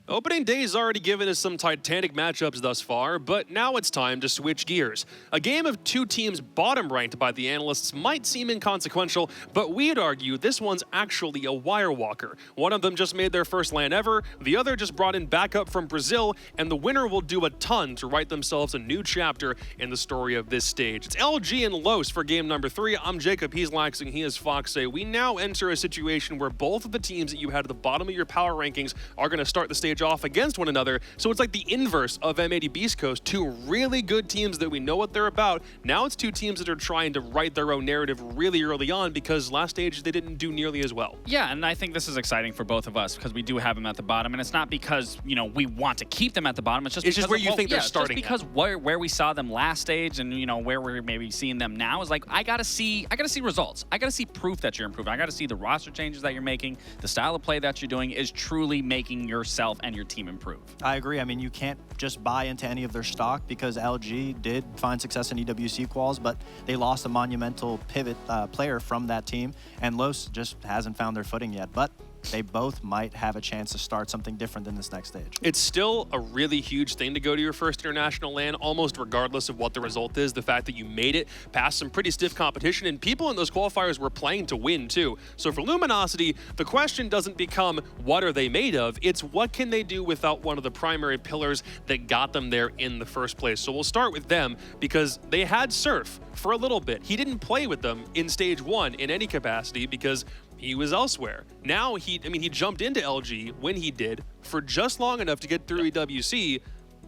Opening day's already given us some titanic matchups thus far, but now it's time to switch gears. A game of two teams bottom ranked by the analysts might seem inconsequential, but we'd argue this one's actually a wire walker. One of them just made their first LAN ever, the other just brought in backup from Brazil, and the winner will do a ton to write themselves a new chapter in the story of this stage. It's LG and Los for game number 3. I'm Jacob, he's Lax, and he is Foxay. We now enter a situation where both of the teams that you had at the bottom of your power rankings are going to start the stage off against one another, so it's like the inverse of M80 Beast Coast. Two really good teams that we know what they're about. Now it's two teams that are trying to write their own narrative really early on because last stage they didn't do nearly as well. Yeah, and I think this is exciting for both of us because we do have them at the bottom, and it's not because, you know, we want to keep them at the bottom. It's just where you think they're starting. Just because where we saw them last stage and, you know, where we're maybe seeing them now is like, I gotta see results. I gotta see proof that you're improving. I gotta see the roster changes that you're making, the style of play that you're doing is truly making yourself and your team improve. I agree. I mean, you can't just buy into any of their stock because LG did find success in EWC quals, but they lost a monumental pivot player from that team, and Los just hasn't found their footing yet. But they both might have a chance to start something different in this next stage. It's still a really huge thing to go to your first international LAN, almost regardless of what the result is. The fact that you made it past some pretty stiff competition, and people in those qualifiers were playing to win too. So for Luminosity, the question doesn't become what are they made of, it's what can they do without one of the primary pillars that got them there in the first place. So we'll start with them because they had Surf for a little bit. He didn't play with them in stage 1 in any capacity because he was elsewhere. Now he jumped into LG when he did for just long enough to get through EWC.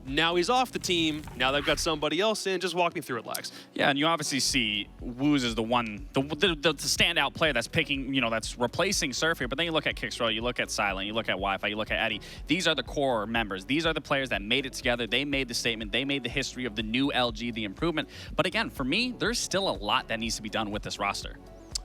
Now he's off the team. Now they've got somebody else in. Just walk me through it, Lax. Yeah, and you obviously see Woos is the one, the standout player that's picking, you know, that's replacing Surf here. But then you look at Kickstroll, you look at Silent, you look at Wi-Fi, you look at Eddie. These are the core members. These are the players that made it together. They made the statement. They made the history of the new LG, the improvement. But again, for me, there's still a lot that needs to be done with this roster.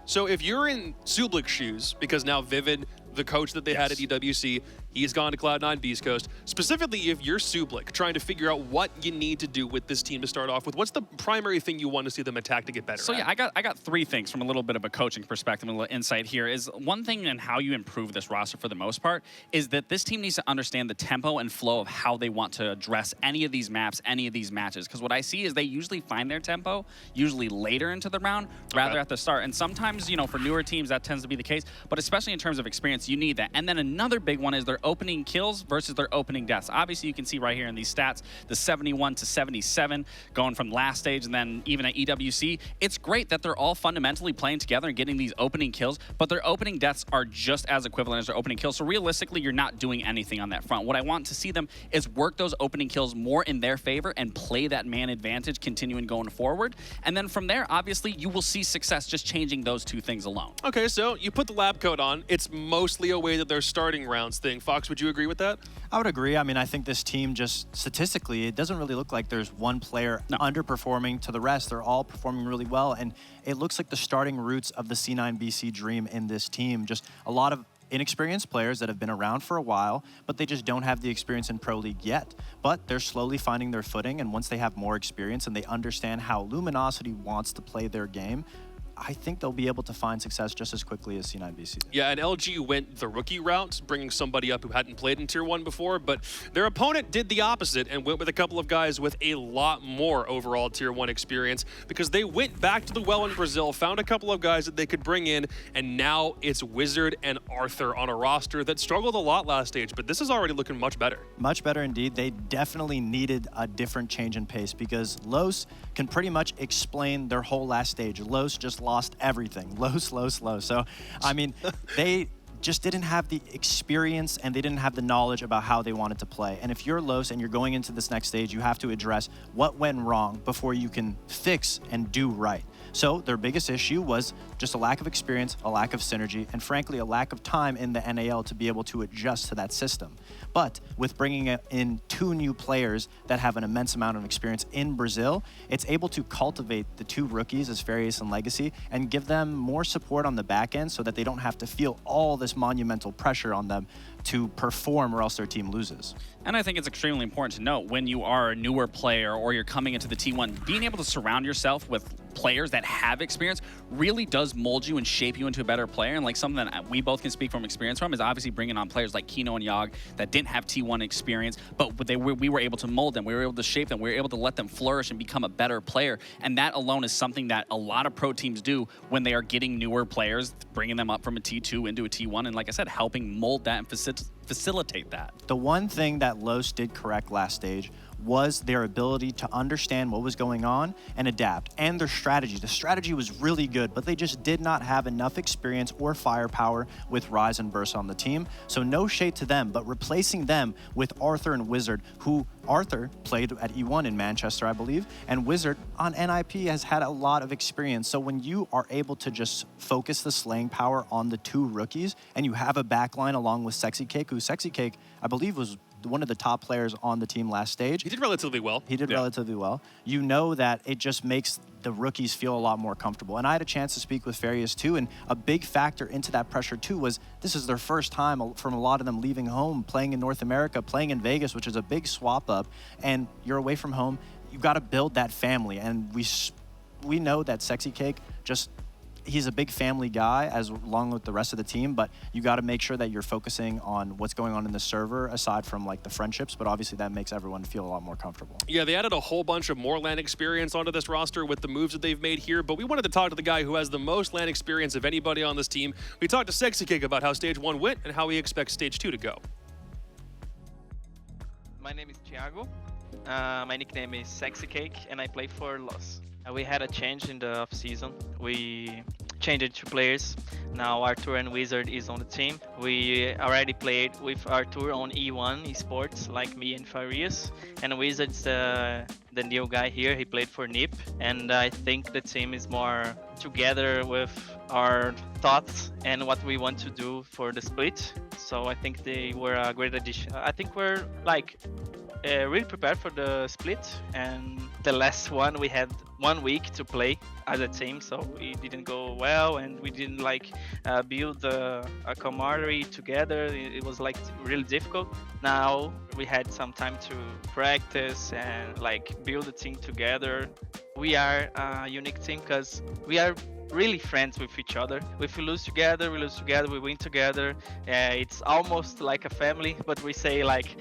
So if you're in Sublik's shoes, because now Vivid, the coach that they had at EWC, he's gone to Cloud9 Beast Coast. Specifically, if you're Sublik, trying to figure out what you need to do with this team to start off with, what's the primary thing you want to see them attack to get better So at? yeah, I got 3 things from a little bit of a coaching perspective, a little insight here. Is one thing in how you improve this roster for the most part is that this team needs to understand the tempo and flow of how they want to address any of these maps, any of these matches. Because what I see is they usually find their tempo usually later into the round rather at the start. And sometimes, you know, for newer teams that tends to be the case, but especially in terms of experience, you need that. And then another big one is their opening kills versus their opening deaths. Obviously, you can see right here in these stats, the 71 to 77 going from last stage and then even at EWC. It's great that they're all fundamentally playing together and getting these opening kills, but their opening deaths are just as equivalent as their opening kills. So realistically, you're not doing anything on that front. What I want to see them is work those opening kills more in their favor and play that man advantage, continuing going forward. And then from there, obviously, you will see success just changing those 2 things alone. Okay, so you put the lab coat on. It's mostly a way that they're starting rounds thing. Fox, would you agree with that? I would agree. I mean, I think this team just statistically, it doesn't really look like there's one player underperforming to the rest. They're all performing really well. And it looks like the starting roots of the C9BC dream in this team. Just a lot of inexperienced players that have been around for a while, but they just don't have the experience in Pro League yet. But they're slowly finding their footing. And once they have more experience and they understand how Luminosity wants to play their game, I think they'll be able to find success just as quickly as C9BC did. Yeah, and LG went the rookie route, bringing somebody up who hadn't played in Tier 1 before, but their opponent did the opposite and went with a couple of guys with a lot more overall Tier 1 experience because they went back to the well in Brazil, found a couple of guys that they could bring in, and now it's Wizard and Arthur on a roster that struggled a lot last stage, but this is already looking much better. Much better indeed. They definitely needed a different change in pace because Los can pretty much explain their whole last stage. Los just lost everything. Los. So, I mean, they just didn't have the experience and they didn't have the knowledge about how they wanted to play. And if you're Los and you're going into this next stage, you have to address what went wrong before you can fix and do right. So their biggest issue was just a lack of experience, a lack of synergy, and frankly, a lack of time in the NAL to be able to adjust to that system. But with bringing in 2 new players that have an immense amount of experience in Brazil, it's able to cultivate the 2 rookies as Farius and Legacy and give them more support on the back end so that they don't have to feel all this monumental pressure on them to perform or else their team loses. And I think it's extremely important to note when you are a newer player or you're coming into the T1, being able to surround yourself with players that have experience really does mold you and shape you into a better player. And like something that we both can speak from experience from is obviously bringing on players like Kino and Yog that didn't have T1 experience, but we were able to mold them. We were able to shape them. We were able to let them flourish and become a better player. And that alone is something that a lot of pro teams do when they are getting newer players, bringing them up from a T2 into a T1. And like I said, helping mold that and facilitate that. The one thing that Los did correct last stage was their ability to understand what was going on and adapt, and their strategy. The strategy was really good, but they just did not have enough experience or firepower with Rise and Burst on the team. So no shade to them, but replacing them with Arthur and Wizard, who Arthur played at E1 in Manchester, I believe, and Wizard on NIP has had a lot of experience. So when you are able to just focus the slaying power on the two rookies, and you have a backline along with Sexy Cake, who Sexy Cake, I believe, was one of the top players on the team last stage. He did relatively well. He did relatively well. You know that it just makes the rookies feel a lot more comfortable. And I had a chance to speak with Farius too, and a big factor into that pressure too was this is their first time from a lot of them leaving home, playing in North America, playing in Vegas, which is a big swap up, and you're away from home. You've got to build that family, and we know that Sexy Cake he's a big family guy along with the rest of the team, but you got to make sure that you're focusing on what's going on in the server aside from like the friendships, but obviously that makes everyone feel a lot more comfortable. Yeah, they added a whole bunch of more LAN experience onto this roster with the moves that they've made here, but we wanted to talk to the guy who has the most LAN experience of anybody on this team. We talked to Sexy Cake about how Stage 1 went and how he expects Stage 2 to go. My name is Thiago. My nickname is Sexy Cake, and I play for Los. We had a change in the off-season. We changed 2 players. Now Arthur and Wizard is on the team. We already played with Arthur on E1 esports, like me and Farius. And Wizard's the new guy here. He played for NIP. And I think the team is more together with our thoughts and what we want to do for the split. So I think they were a great addition. I think we're like really prepared for the split, and the last one we had 1 week to play as a team, so it didn't go well, and we didn't like build a camaraderie together. It was like really difficult. Now we had some time to practice and like build a team together. We are a unique team because we are really friends with each other. If we lose together, we lose together, we win together. It's almost like a family, but we say like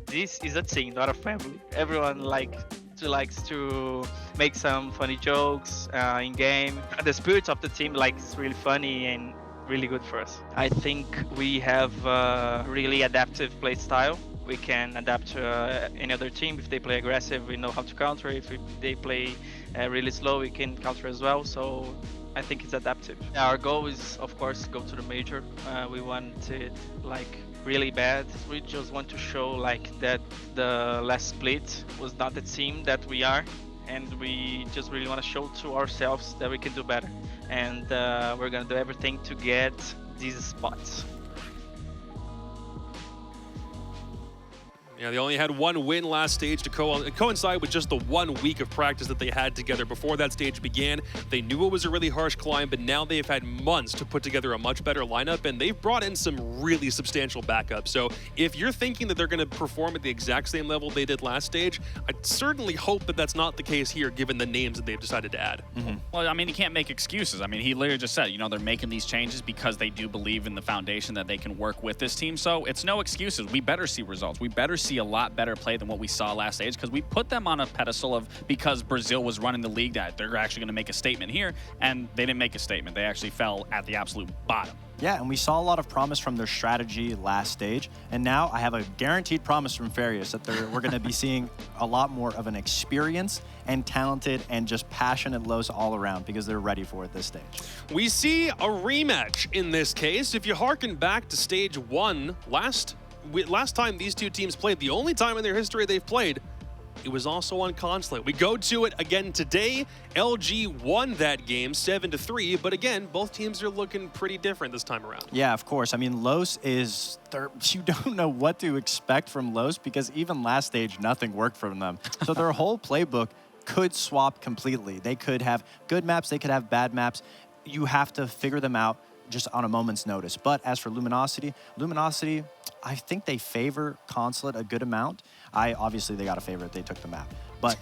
this is a team, not a family. Everyone likes to make some funny jokes in game. The spirit of the team is really funny and really good for us. I think we have a really adaptive play style. We can adapt to any other team. If they play aggressive, we know how to counter. If they play really slow, we can counter as well. So I think it's adaptive. Our goal is, of course, go to the major. We want it really bad. We just want to show that the last split was not the team that we are, and we just really want to show to ourselves that we can do better. And we're gonna do everything to get these spots. Yeah, they only had 1 win last stage to coincide with just the 1 week of practice that they had together before that stage began. They knew it was a really harsh climb, but now they've had months to put together a much better lineup, and they've brought in some really substantial backup. So if you're thinking that they're going to perform at the exact same level they did last stage, I certainly hope that that's not the case here, given the names that they've decided to add. Mm-hmm. Well, I mean, you can't make excuses. I mean, he literally just said, they're making these changes because they do believe in the foundation that they can work with this team. So it's no excuses. We better see results. We better see a lot better play than what we saw last stage, because we put them on a pedestal of because Brazil was running the league that they're actually going to make a statement here, and they didn't make a statement. They actually fell at the absolute bottom. Yeah, and we saw a lot of promise from their strategy last stage, and now I have a guaranteed promise from Farius that we're going to be seeing a lot more of an experienced and talented and just passionate Los all around, because they're ready for it this stage. We see a rematch in this case. If you harken back to stage 1 last time these two teams played, the only time in their history they've played, it was also on Consulate. We go to it again today. LG won that game 7-3, but again, both teams are looking pretty different this time around. Yeah, of course. I mean, Los you don't know what to expect from Los, because even last stage, nothing worked from them. So their whole playbook could swap completely. They could have good maps, they could have bad maps. You have to figure them out just on a moment's notice. But as for Luminosity, I think they favor Consulate a good amount. Obviously they got a favorite, they took the map. But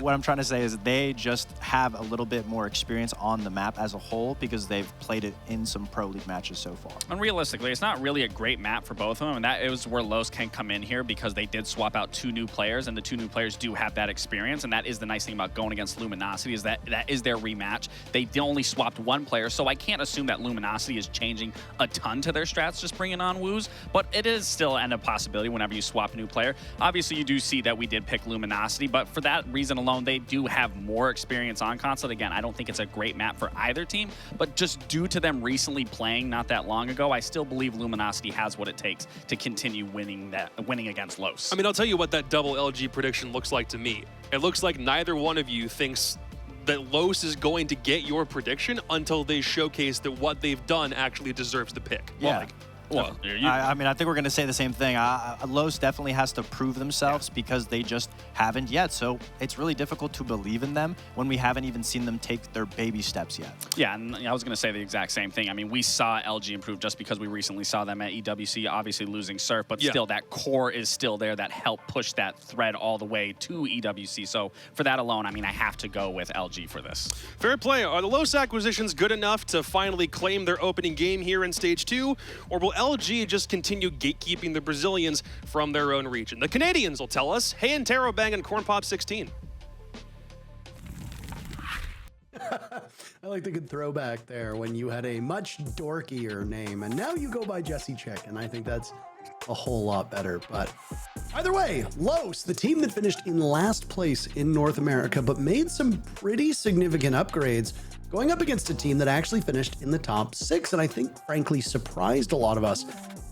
what I'm trying to say is they just have a little bit more experience on the map as a whole because they've played it in some Pro League matches so far. And realistically, it's not really a great map for both of them, and that is where Los can come in here because they did swap out 2 new players, and the 2 new players do have that experience, and that is the nice thing about going against Luminosity is that is their rematch. They only swapped 1 player, so I can't assume that Luminosity is changing a ton to their strats just bringing on Woos, but it is still a possibility whenever you swap a new player. Obviously, you do see that we did pick Luminosity, but for that reason alone, they do have more experience on console. Again, I don't think it's a great map for either team, but just due to them recently playing not that long ago, I still believe Luminosity has what it takes to continue winning against Los. I mean, I'll tell you what that double LG prediction looks like to me. It looks like neither one of you thinks that Los is going to get your prediction until they showcase that what they've done actually deserves the pick. Yeah. Well, I mean, I think we're going to say the same thing. Los definitely has to prove themselves because they just haven't yet. So it's really difficult to believe in them when we haven't even seen them take their baby steps yet. Yeah, and I was going to say the exact same thing. I mean, we saw LG improve just because we recently saw them at EWC, obviously losing Surf, but still that core is still there that helped push that thread all the way to EWC. So for that alone, I mean, I have to go with LG for this. Fair play. Are the Los acquisitions good enough to finally claim their opening game here in Stage 2, or will LG just continue gatekeeping the Brazilians from their own region? The Canadians will tell us. Hey, and Tarobang and Corn Pop 16. I like the good throwback there when you had a much dorkier name, and now you go by Jesse Chick, and I think that's a whole lot better. But either way, Los, the team that finished in last place in North America, but made some pretty significant upgrades, going up against a team that actually finished in the top 6, and I think, frankly, surprised a lot of us.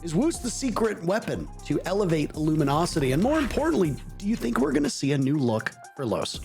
Is Woos the secret weapon to elevate Luminosity? And more importantly, do you think we're going to see a new look for Los?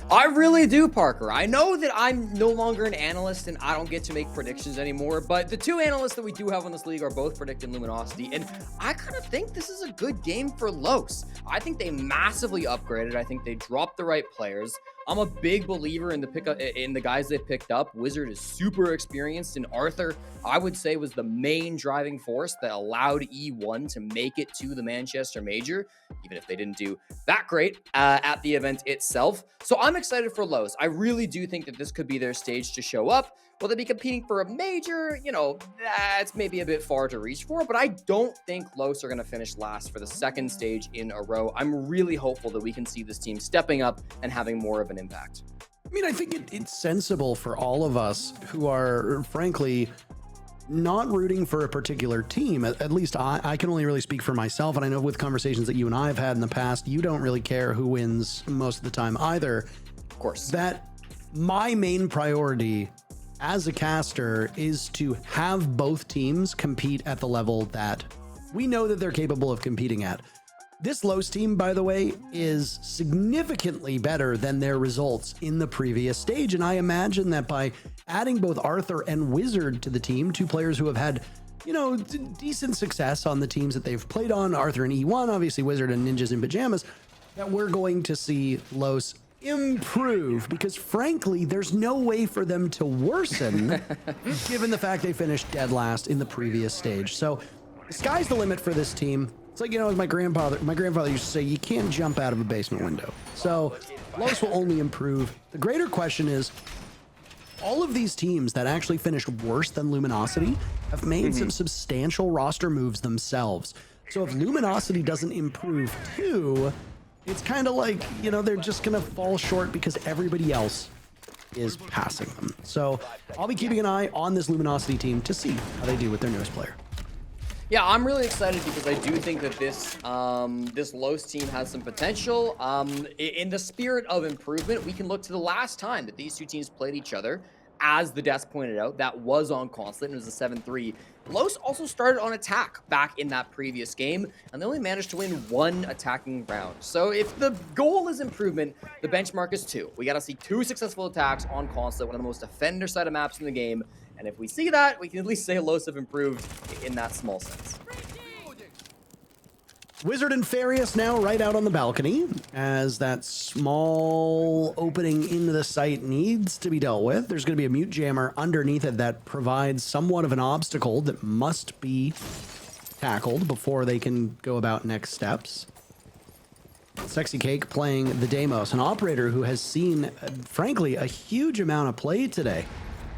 I really do, Parker. I know that I'm no longer an analyst and I don't get to make predictions anymore, but the 2 analysts that we do have on this league are both predicting Luminosity, and I kind of think this is a good game for Los. I think they massively upgraded. I think they dropped the right players. I'm a big believer in the guys they picked up. Wizard is super experienced, and Arthur, I would say, was the main driving force that allowed E1 to make it to the Manchester Major, even if they didn't do that great at the event itself. So I'm excited for Los. I really do think that this could be their stage to show up. Will they be competing for a major? You know, that's maybe a bit far to reach for, but I don't think Los are going to finish last for the 2nd stage in a row. I'm really hopeful that we can see this team stepping up and having more of an impact. I mean, I think it's sensible for all of us who are, frankly, not rooting for a particular team. At least I can only really speak for myself, and I know with conversations that you and I have had in the past, you don't really care who wins most of the time either. Of course. That my main priority as a caster is to have both teams compete at the level that we know that they're capable of competing at. This Los team, by the way, is significantly better than their results in the previous stage, and I imagine that by adding both Arthur and Wizard to the team, 2 players who have had, you know, decent success on the teams that they've played on, Arthur and E1, obviously Wizard and Ninjas in Pajamas, that we're going to see Los improve, because frankly, there's no way for them to worsen given the fact they finished dead last in the previous stage. So the sky's the limit for this team. It's like, you know, as my grandfather used to say, you can't jump out of a basement window. So Los will only improve. The greater question is, all of these teams that actually finished worse than Luminosity have made some substantial roster moves themselves. So if Luminosity doesn't improve too, it's kind of like, you know, they're just going to fall short because everybody else is passing them. So I'll be keeping an eye on this Luminosity team to see how they do with their newest player. Yeah, I'm really excited because I do think that this Los team has some potential. In the spirit of improvement, we can look to the last time that these 2 teams played each other. As the desk pointed out, that was on Consulate, and it was a 7-3. Los also started on attack back in that previous game, and they only managed to win 1 attacking round. So if the goal is improvement, the benchmark is 2. We got to see 2 successful attacks on Consulate, one of the most defender-sided maps in the game. And if we see that, we can at least say Los have improved in that small sense. Wizard and Farius now right out on the balcony as that small opening into the site needs to be dealt with. There's going to be a mute jammer underneath it that provides somewhat of an obstacle that must be tackled before they can go about next steps. Sexy Cake playing the Deimos, an operator who has seen, frankly, a huge amount of play today,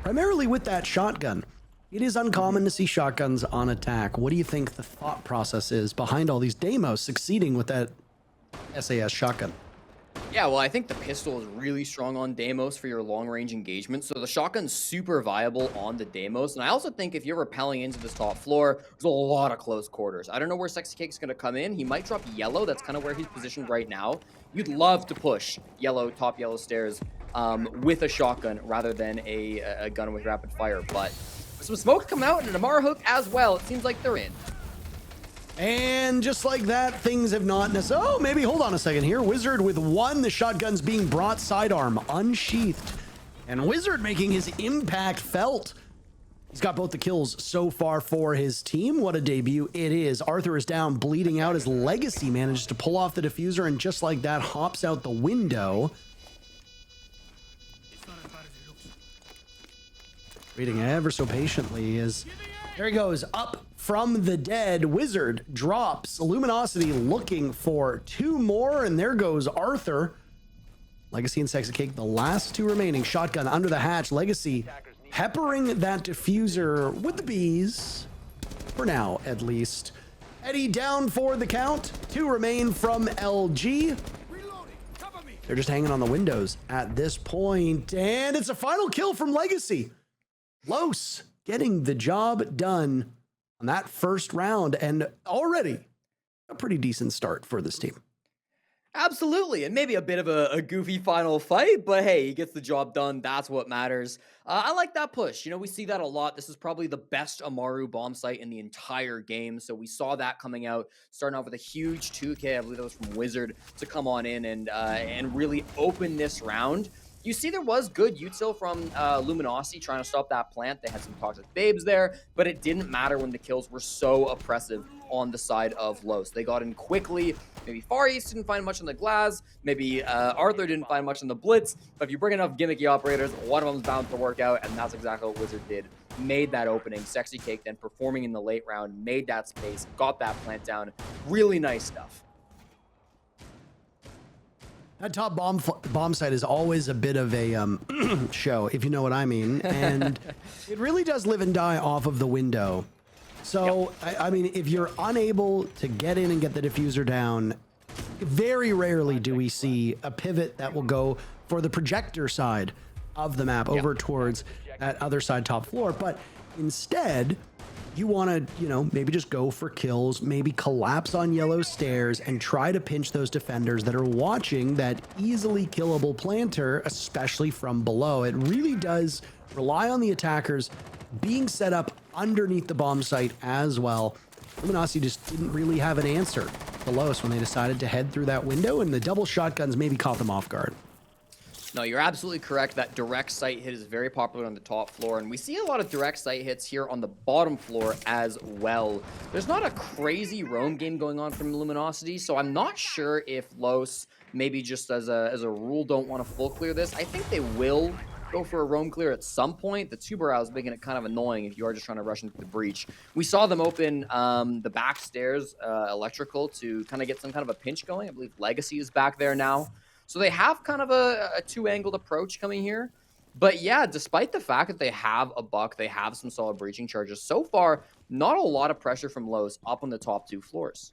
primarily with that shotgun. It is uncommon to see shotguns on attack. What do you think the thought process is behind all these Deimos succeeding with that SAS shotgun? Yeah, well, I think the pistol is really strong on Deimos for your long-range engagement, so the shotgun's super viable on the Deimos, and I also think if you're rappelling into this top floor, there's a lot of close quarters. I don't know where Sexy Cake's going to come in. He might drop yellow. That's kind of where he's positioned right now. You'd love to push yellow, top yellow stairs with a shotgun rather than a gun with rapid fire, but with some smoke coming out and an Amara hook as well, it seems like they're in. And just like that, things have not necessarily... Oh, maybe, hold on a second here. Wizard with 1, the shotgun's being brought sidearm, unsheathed. And Wizard making his impact felt. He's got both the kills so far for his team. What a debut it is. Arthur is down, bleeding out. His Legacy manages to pull off the diffuser, and just like that, hops out the window. Waiting ever so patiently as... There he goes, up from the dead. Wizard drops. Luminosity looking for 2 more, and there goes Arthur. Legacy and Sexy Cake, the last 2 remaining. Shotgun under the hatch. Legacy peppering that diffuser with the bees. For now, at least. Eddie down for the count. 2 remain from LG. They're just hanging on the windows at this point, and it's a final kill from Legacy. Los getting the job done on that first round, and already a pretty decent start for this team. Absolutely, and maybe a bit of a goofy final fight, but hey, he gets the job done. That's what matters. I like that push. You know, we see that a lot. This is probably the best Amaru bomb site in the entire game, so we saw that coming out, starting off with a huge 2K, I believe that was from Wizard, to come on in and really open this round. You see there was good util from Luminosity trying to stop that plant. They had some toxic babes there, but it didn't matter when the kills were so oppressive on the side of Los. They got in quickly. Maybe Far East didn't find much on the glass. Maybe Arthur didn't find much on the blitz. But if you bring enough gimmicky operators, one of them's bound to work out, and that's exactly what Wizard did. Made that opening. Sexy Cake then performing in the late round, made that space, got that plant down. Really nice stuff. That top bomb site is always a bit of a show, if you know what I mean. And it really does live and die off of the window. So, yep. I mean, if you're unable to get in and get the diffuser down, very rarely do we see a pivot that will go for the projector side of the map over towards that other side top floor. But instead, you want to, you know, maybe just go for kills, maybe collapse on yellow stairs and try to pinch those defenders that are watching that easily killable planter, especially from below. It really does rely on the attackers being set up underneath the bomb site as well. Luminosity just didn't really have an answer below us when they decided to head through that window, and the double shotguns maybe caught them off guard. No, you're absolutely correct. That direct sight hit is very popular on the top floor, and we see a lot of direct sight hits here on the bottom floor as well. There's not a crazy roam game going on from Luminosity, so I'm not sure if Los, maybe just as a rule, don't want to full clear this. I think they will go for a roam clear at some point. The two barrels making it kind of annoying if you are just trying to rush into the breach. We saw them open the back stairs electrical to kind of get some kind of a pinch going. I believe Legacy is back there now. So they have kind of a two-angled approach coming here. But yeah, despite the fact that they have a buck, they have some solid breaching charges, so far, not a lot of pressure from Los up on the top 2 floors.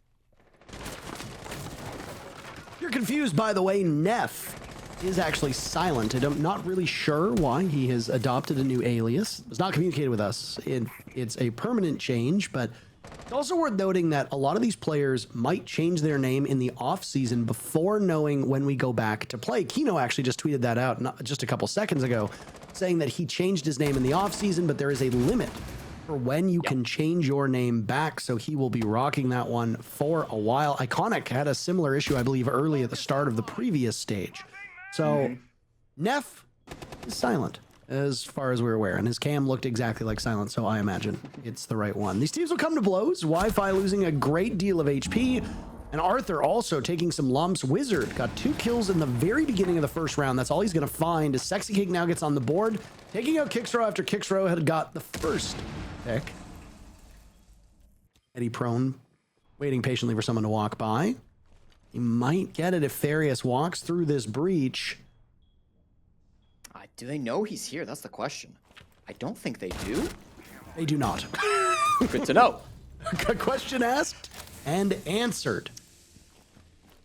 If you're confused, by the way, Neff is actually silent. I'm not really sure why he has adopted a new alias. It's not communicated with us. It's a permanent change, but it's also worth noting that a lot of these players might change their name in the off-season before knowing when we go back to play. Kino actually just tweeted that out just a couple seconds ago, saying that he changed his name in the off-season, but there is a limit for when you can change your name back, so he will be rocking that one for a while. Iconic had a similar issue, I believe, early at the start of the previous stage. So, Neff is silent, as far as we're aware, and his cam looked exactly like silent, so I imagine it's the right one. These teams will come to blows. Wi-Fi losing a great deal of HP, and Arthur also taking some lumps. Wizard got 2 kills in the very beginning of the first round. That's all he's going to find. As Sexy Cake now gets on the board, taking out Kixrow after Kixrow had got the first pick. Eddie prone, waiting patiently for someone to walk by. He might get it if Therius walks through this breach. Do they know he's here? That's the question. I don't think they do. They do not. Good to know. Question asked and answered.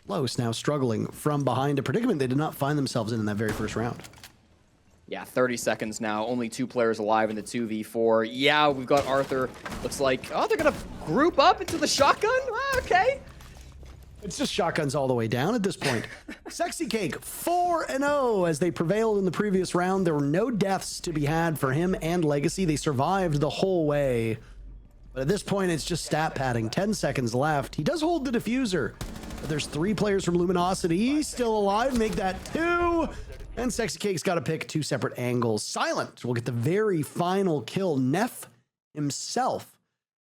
Los now struggling from behind a predicament they did not find themselves in that very first round. Yeah, 30 seconds now. Only 2 players alive in the 2v4. Yeah, we've got Arthur. Looks like, oh, they're going to group up into the shotgun? Ah, okay. It's just shotguns all the way down at this point. Sexy Cake 4-0 as they prevailed in the previous round. There were no deaths to be had for him and Legacy. They survived the whole way. But at this point, it's just stat padding. 10 seconds left. He does hold the diffuser. But there's 3 players from Luminosity. He's still alive. Make that 2. And Sexy Cake's got to pick 2 separate angles. Silent will get the very final kill. Neff himself.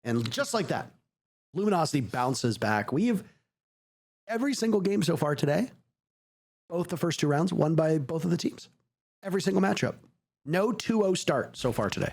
And just like that, Luminosity bounces back. We've every single game so far today, both the first 2 rounds won by both of the teams. Every single matchup. No 2-0 start so far today.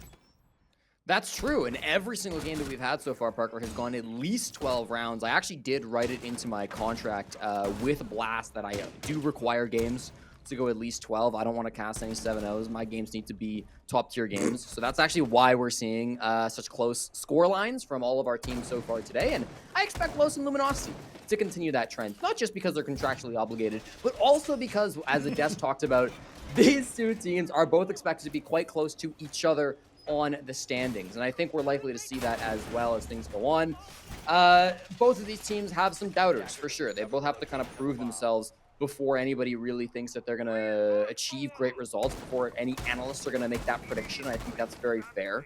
That's true, and every single game that we've had so far, Parker, has gone at least 12 rounds. I actually did write it into my contract with Blast that I do require games to go at least 12. I don't want to cast any 7-0s. My games need to be top-tier games. So that's actually why we're seeing such close score lines from all of our teams so far today, and I expect Los and Luminosity to continue that trend, not just because they're contractually obligated, but also because, as Ades talked about, these 2 teams are both expected to be quite close to each other on the standings, and I think we're likely to see that as well as things go on. Both of these teams have some doubters, for sure. They both have to kind of prove themselves before anybody really thinks that they're going to achieve great results, before any analysts are going to make that prediction. I think that's very fair.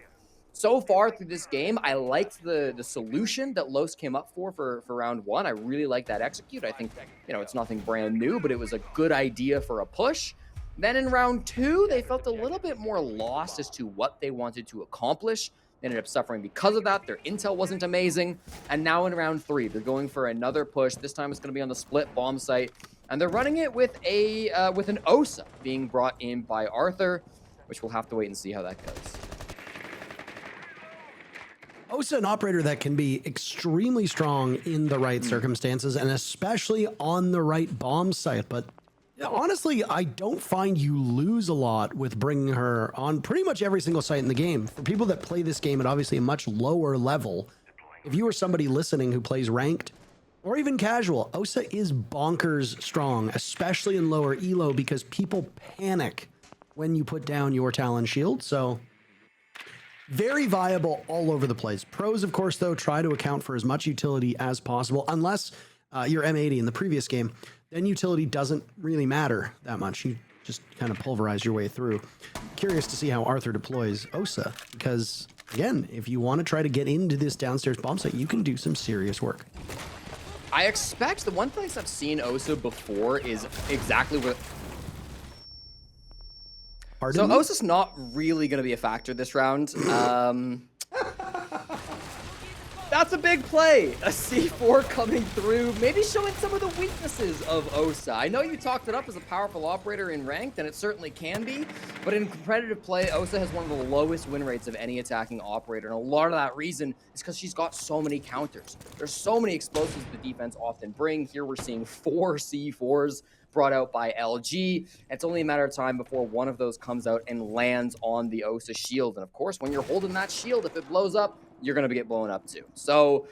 So far through this game, I liked the solution that Los came up for round 1. I really like that execute. I think, you know, it's nothing brand new, but it was a good idea for a push. Then in round 2, they felt a little bit more lost as to what they wanted to accomplish. They ended up suffering because of that. Their intel wasn't amazing. And now in round 3, they're going for another push. This time it's going to be on the split bomb site. And they're running it with an OSA being brought in by Arthur, which we'll have to wait and see how that goes. OSA, an operator that can be extremely strong in the right circumstances, and especially on the right bomb site. But honestly, I don't find you lose a lot with bringing her on pretty much every single site in the game. For people that play this game at obviously a much lower level, if you are somebody listening who plays ranked or even casual, OSA is bonkers strong, especially in lower elo, because people panic when you put down your Talon shield. So very viable all over the place. Pros, of course, though, try to account for as much utility as possible, unless you're M80 in the previous game. Then utility doesn't really matter that much. You just kind of pulverize your way through. Curious to see how Arthur deploys OSA, because, again, if you want to try to get into this downstairs bomb site, you can do some serious work. I expect the one place I've seen OSA before is exactly what... Pardon me? So OSA's not really going to be a factor this round. That's a big play. A C4 coming through, maybe showing some of the weaknesses of OSA. I know you talked it up as a powerful operator in ranked, and it certainly can be, but in competitive play, OSA has one of the lowest win rates of any attacking operator, and a lot of that reason is because she's got so many counters. There's so many explosives the defense often bring. Here we're seeing 4 C4s brought out by LG. It's only a matter of time before one of those comes out and lands on the OSA shield, and of course, when you're holding that shield, if it blows up, you're going to get blown up too. So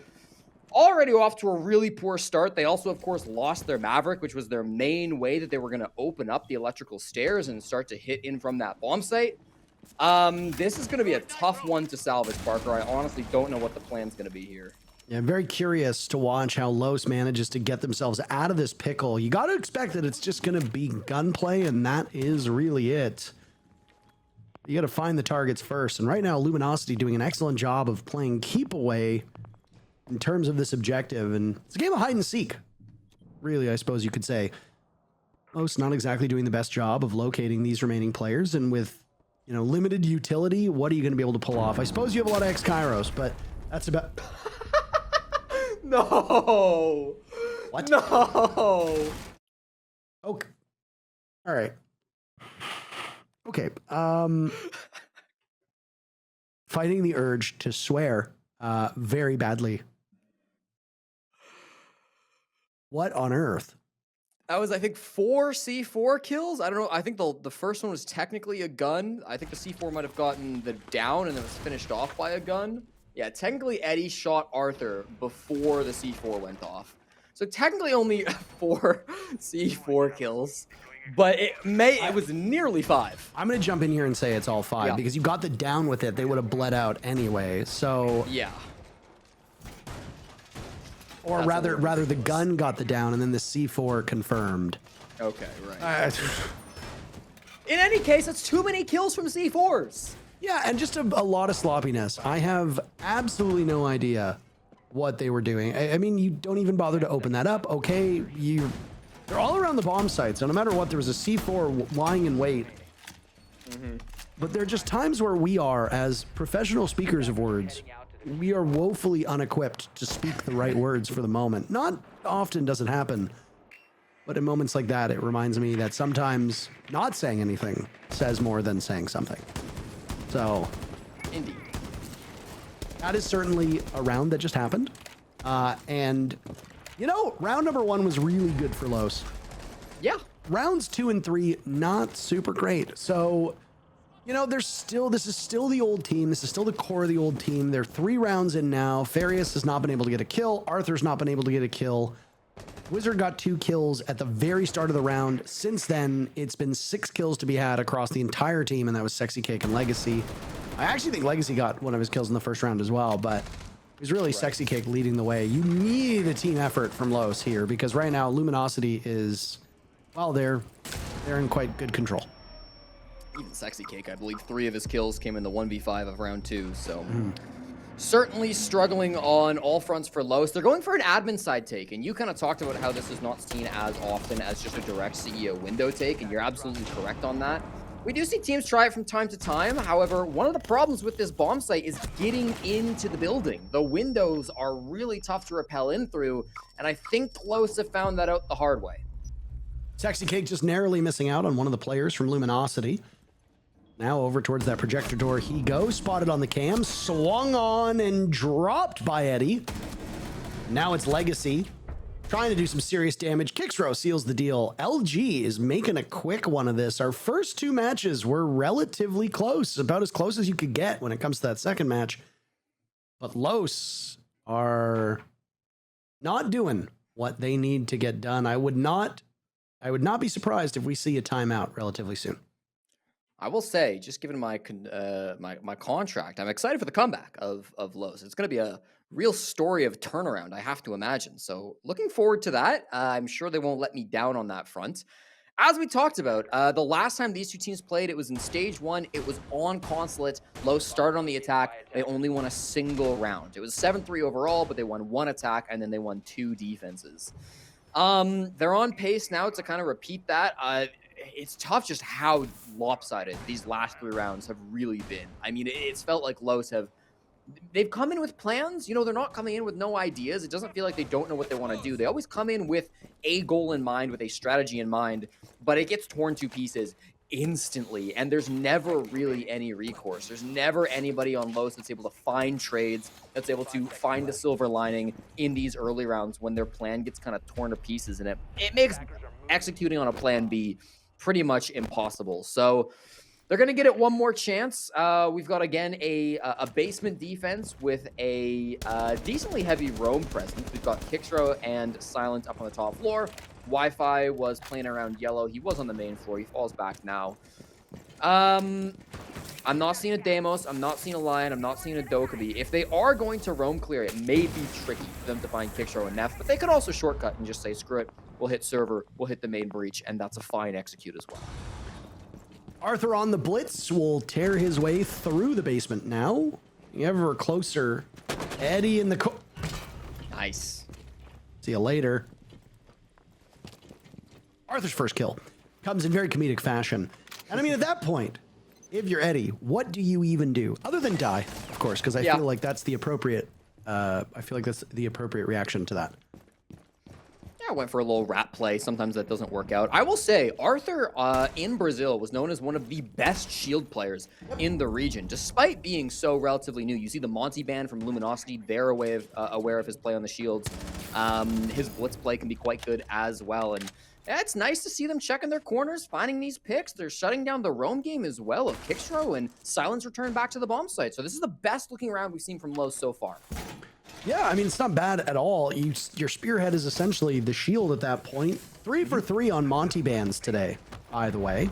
already off to a really poor start. They also, of course, lost their Maverick, which was their main way that they were going to open up the electrical stairs and start to hit in from that bomb site. This is going to be a tough one to salvage, Parker. I honestly don't know what the plan's going to be here. Yeah, I'm very curious to watch how Los manages to get themselves out of this pickle. You got to expect that it's just going to be gunplay, and that is really it. You got to find the targets first. And right now, Luminosity doing an excellent job of playing keep away in terms of this objective. And it's a game of hide and seek, really, I suppose you could say. Los not exactly doing the best job of locating these remaining players. And with, you know, limited utility, what are you going to be able to pull off? I suppose you have a lot of X-Kairos, but that's about... No! What? No! Okay. All right. Okay. Fighting the urge to swear very badly What on earth? That was, I think, 4 C4 kills. I don't know. I think the first one was technically a gun. I think the C4 might have gotten the down and then was finished off by a gun. Yeah, technically Eddie shot Arthur before the C4 went off. So technically only 4 C4 kills. But it was nearly 5. I'm going to jump in here and say it's all 5 because you got the down with it. They would have bled out anyway. So yeah. Or rather the gun got the down and then the C4 confirmed. Okay, right. In any case, that's too many kills from C4s. Yeah, and just a lot of sloppiness. I have absolutely no idea what they were doing. I mean, you don't even bother to open that up. Okay, they're all around the bomb site, so no matter what, there was a C4 lying in wait. But there are just times where we are, as professional speakers of words, we are woefully unequipped to speak the right words for the moment. Not often does it happen, but in moments like that, it reminds me that sometimes not saying anything says more than saying something. So, indeed, that is certainly a round that just happened. And, you know, round number 1 was really good for Los. Yeah. Rounds 2 and 3, not super great. So, you know, this is still the old team. This is still the core of the old team. They're 3 rounds in now. Farius has not been able to get a kill. Arthur's not been able to get a kill. Wizard got 2 kills at the very start of the round. Since then, it's been 6 kills to be had across the entire team, and that was Sexy Cake and Legacy. I actually think Legacy got one of his kills in the first round as well, but it was really Sexy Cake leading the way. You need a team effort from Los here, because right now, Luminosity is, well, they're in quite good control. Even Sexy Cake, I believe 3 of his kills came in the 1v5 of round 2, so... Certainly struggling on all fronts for Los. They're going for an admin side take, and you kind of talked about how this is not seen as often as just a direct CEO window take, and you're absolutely correct on that. We do see teams try it from time to time. However, one of the problems with this bomb site is getting into the building. The windows are really tough to rappel in through, and I think Los have found that out the hard way. Sexy Cake just narrowly missing out on one of the players from Luminosity. Now over towards that projector door he goes, spotted on the cam, swung on and dropped by Eddie. Now it's Legacy, trying to do some serious damage. Kixrow seals the deal. LG is making a quick one of this. Our first 2 matches were relatively close, about as close as you could get when it comes to that second match. But Los are not doing what they need to get done. I would not be surprised if we see a timeout relatively soon. I will say, just given my my contract, I'm excited for the comeback of Los. It's going to be a real story of turnaround, I have to imagine. So looking forward to that. I'm sure they won't let me down on that front. As we talked about, the last time these 2 teams played, it was in Stage 1. It was on Consulate. Los started on the attack. They only won a single round. It was 7-3 overall, but they won 1 attack, and then they won 2 defenses. They're on pace now to kind of repeat that. It's tough just how lopsided these last 3 rounds have really been. I mean, it's felt like Los they've come in with plans. You know, they're not coming in with no ideas. It doesn't feel like they don't know what they want to do. They always come in with a goal in mind, with a strategy in mind, but it gets torn to pieces instantly, and there's never really any recourse. There's never anybody on Los that's able to find trades, that's able to find a silver lining in these early rounds when their plan gets kind of torn to pieces, and it makes executing on a plan B pretty much impossible. So they're going to get it one more chance. We've got, again, a basement defense with a decently heavy roam presence. We've got Kixrow and Silent up on the top floor. Wi-Fi was playing around yellow. He was on the main floor. He falls back now. I'm not seeing a Deimos. I'm not seeing a Lion. I'm not seeing a Dokkaebi. If they are going to roam clear, it may be tricky for them to find Kixrow and Neff, but they could also shortcut and just say, screw it. We'll hit server, we'll hit the main breach, and that's a fine execute as well. Arthur on the blitz will tear his way through the basement now. Ever closer. Eddie in the Nice. See you later. Arthur's first kill comes in very comedic fashion. And I mean, at that point, if you're Eddie, what do you even do? Other than die, of course, because I feel like that's the appropriate reaction to that. I went for a little rat play. Sometimes that doesn't work out. I will say, Arthur in Brazil was known as one of the best shield players in the region, despite being so relatively new. You see the Monty band from Luminosity, they're aware of his play on the shields. His blitz play can be quite good as well. And yeah, it's nice to see them checking their corners, finding these picks. They're shutting down the roam game as well of Kickstro, and Silence return back to the bomb site. So this is the best looking round we've seen from Lowe's so far. Yeah, I mean, it's not bad at all. Your Spearhead is essentially the shield at that point. 3 for 3 on Monty Bands today, by the way.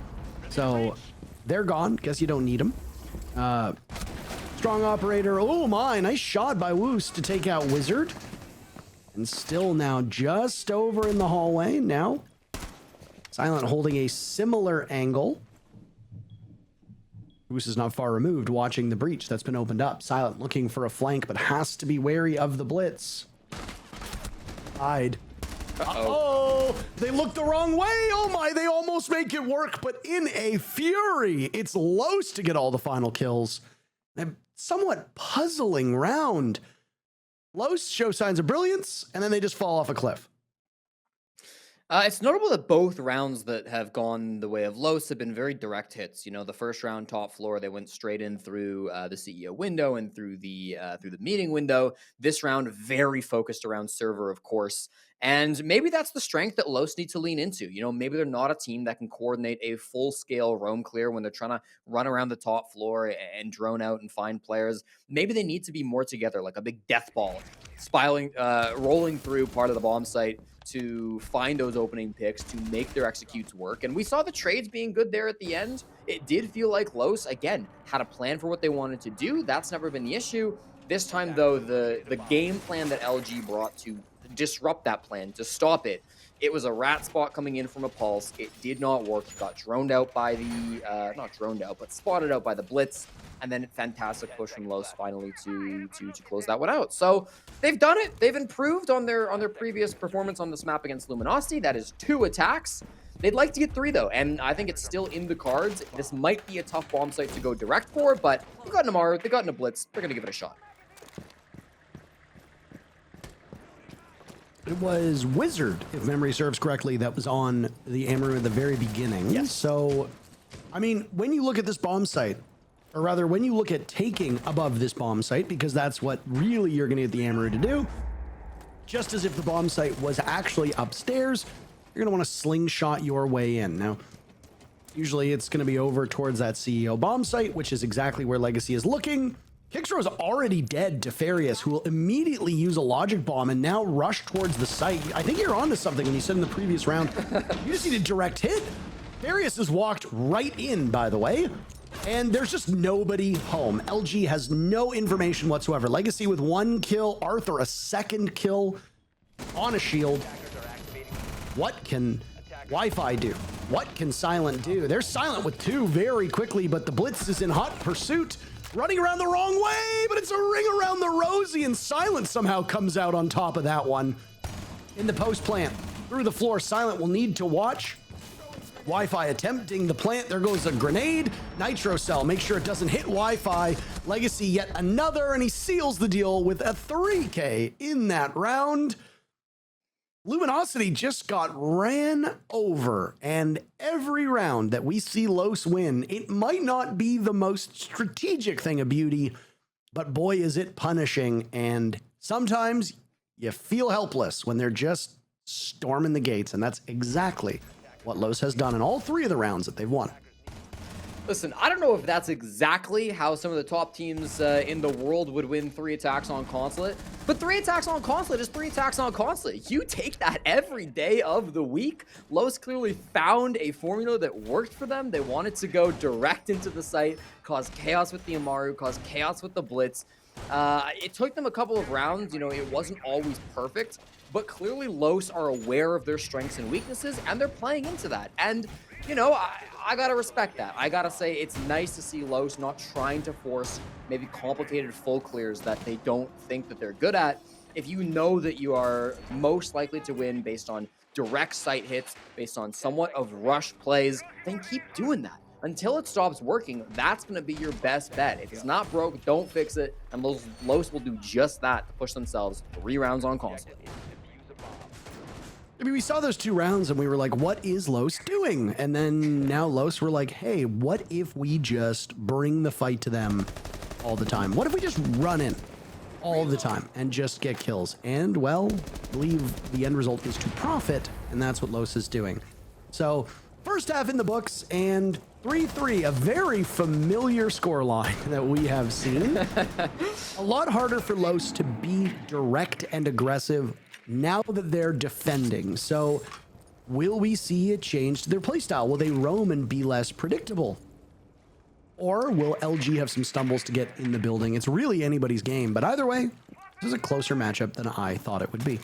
So they're gone. Guess you don't need them. Strong Operator. Oh my, nice shot by Woos to take out Wizard. And still now just over in the hallway. Now, Silent holding a similar angle. Woos is not far removed, watching the breach that's been opened up. Silent looking for a flank, but has to be wary of the blitz. Hide. Uh-oh. They look the wrong way. Oh my, they almost make it work, but in a fury. It's Los to get all the final kills. A somewhat puzzling round. Los show signs of brilliance, and then they just fall off a cliff. It's notable that both rounds that have gone the way of Los have been very direct hits. You know, the first round, top floor, they went straight in through the CEO window and through the meeting window. This round, very focused around server, of course. And maybe that's the strength that Los need to lean into. You know, maybe they're not a team that can coordinate a full-scale roam clear when they're trying to run around the top floor and drone out and find players. Maybe they need to be more together, like a big death ball, rolling through part of the bomb site to find those opening picks, to make their executes work. And we saw the trades being good there at the end. It did feel like Los, again, had a plan for what they wanted to do. That's never been the issue. This time, though, the game plan that LG brought to disrupt that plan, to stop it, it was a rat spot coming in from a pulse. It did not work. It got droned out by the, not droned out, but spotted out by the blitz. And then fantastic push from Los finally to close that one out. So they've done it. They've improved on their previous performance on this map against Luminosity. That is 2 attacks. They'd like to get 3 though, and I think it's still in the cards. This might be a tough bomb site to go direct for, but they've gotten a Amaru, they've gotten a blitz. They're gonna give it a shot. It was Wizard, if memory serves correctly, that was on the Amaru at the very beginning. Yes. So, I mean, when you look at this bomb site, or rather, when you look at taking above this bomb site, because that's what really you're going to get the Amaru to do, just as if the bomb site was actually upstairs, you're going to want to slingshot your way in. Now, usually it's going to be over towards that CEO bomb site, which is exactly where Legacy is looking. Kickstro is already dead to Farius, who will immediately use a logic bomb and now rush towards the site. I think you're onto something when you said in the previous round, you just need a direct hit. Farius has walked right in, by the way, and there's just nobody home. LG has no information whatsoever. Legacy with 1 kill, Arthur a 2nd kill on a shield. What can Wi-Fi do? What can Silent do? They're Silent with 2 very quickly, but the Blitz is in hot pursuit. Running around the wrong way, but it's a ring around the rosy, and Silent somehow comes out on top of that one. In the post plant, through the floor, Silent will need to watch. Wi-Fi attempting the plant. There goes a grenade. Nitro Cell, make sure it doesn't hit Wi-Fi. Legacy yet another, and he seals the deal with a 3K in that round. Luminosity just got ran over, and every round that we see Los win, it might not be the most strategic thing of beauty, but boy, is it punishing, and sometimes you feel helpless when they're just storming the gates, and that's exactly what Los has done in all 3 of the rounds that they've won. Listen, I don't know if that's exactly how some of the top teams in the world would win 3 attacks on Consulate, but 3 attacks on Consulate is 3 attacks on Consulate. You take that every day of the week. Los clearly found a formula that worked for them. They wanted to go direct into the site, cause chaos with the Amaru, cause chaos with the Blitz. It took them a couple of rounds. You know, it wasn't always perfect, but clearly Los are aware of their strengths and weaknesses, and they're playing into that. And, you know, I gotta respect that. I gotta say it's nice to see Los not trying to force maybe complicated full clears that they don't think that they're good at. If you know that you are most likely to win based on direct site hits, based on somewhat of rush plays, then keep doing that. Until it stops working, that's gonna be your best bet. If it's not broke, don't fix it, and Los will do just that to push themselves 3 rounds on console. I mean, we saw those 2 rounds and we were like, what is Los doing? And then now Los were like, hey, what if we just bring the fight to them all the time? What if we just run in? all the time and just get kills. And, well, I believe the end result is to profit, and that's what Los is doing. So, first half in the books, and 3-3, a very familiar scoreline that we have seen. A lot harder for Los to be direct and aggressive now that they're defending. So, will we see a change to their playstyle? Will they roam and be less predictable? Or will LG have some stumbles to get in the building? It's really anybody's game, but either way, this is a closer matchup than I thought it would be.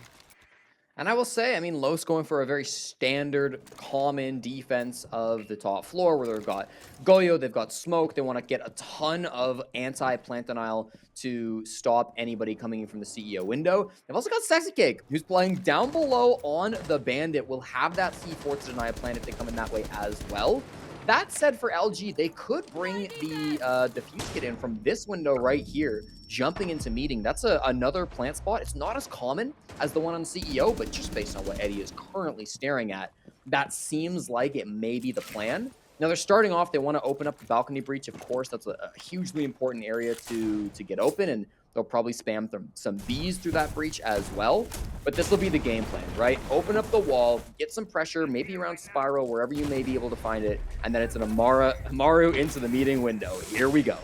And I will say, I mean, Los going for a very standard, common defense of the top floor where they've got Goyo, they've got Smoke. They want to get a ton of anti-plant denial to stop anybody coming in from the CEO window. They've also got Sexy Cake, who's playing down below on the Bandit. Will have that C4 to deny a plant if they come in that way as well. That said, for LG, they could bring the defuse kit in from this window right here, jumping into meeting. That's another plant spot. It's not as common as the one on CEO, but just based on what Eddie is currently staring at, that seems like it may be the plan. Now, they're starting off, they want to open up the balcony breach. Of course, that's a hugely important area to get open, and they'll probably spam some Bs through that breach as well. But this will be the game plan, right? Open up the wall, get some pressure, maybe around Spiral, wherever you may be able to find it, and then it's an Amaru into the meeting window. Here we go.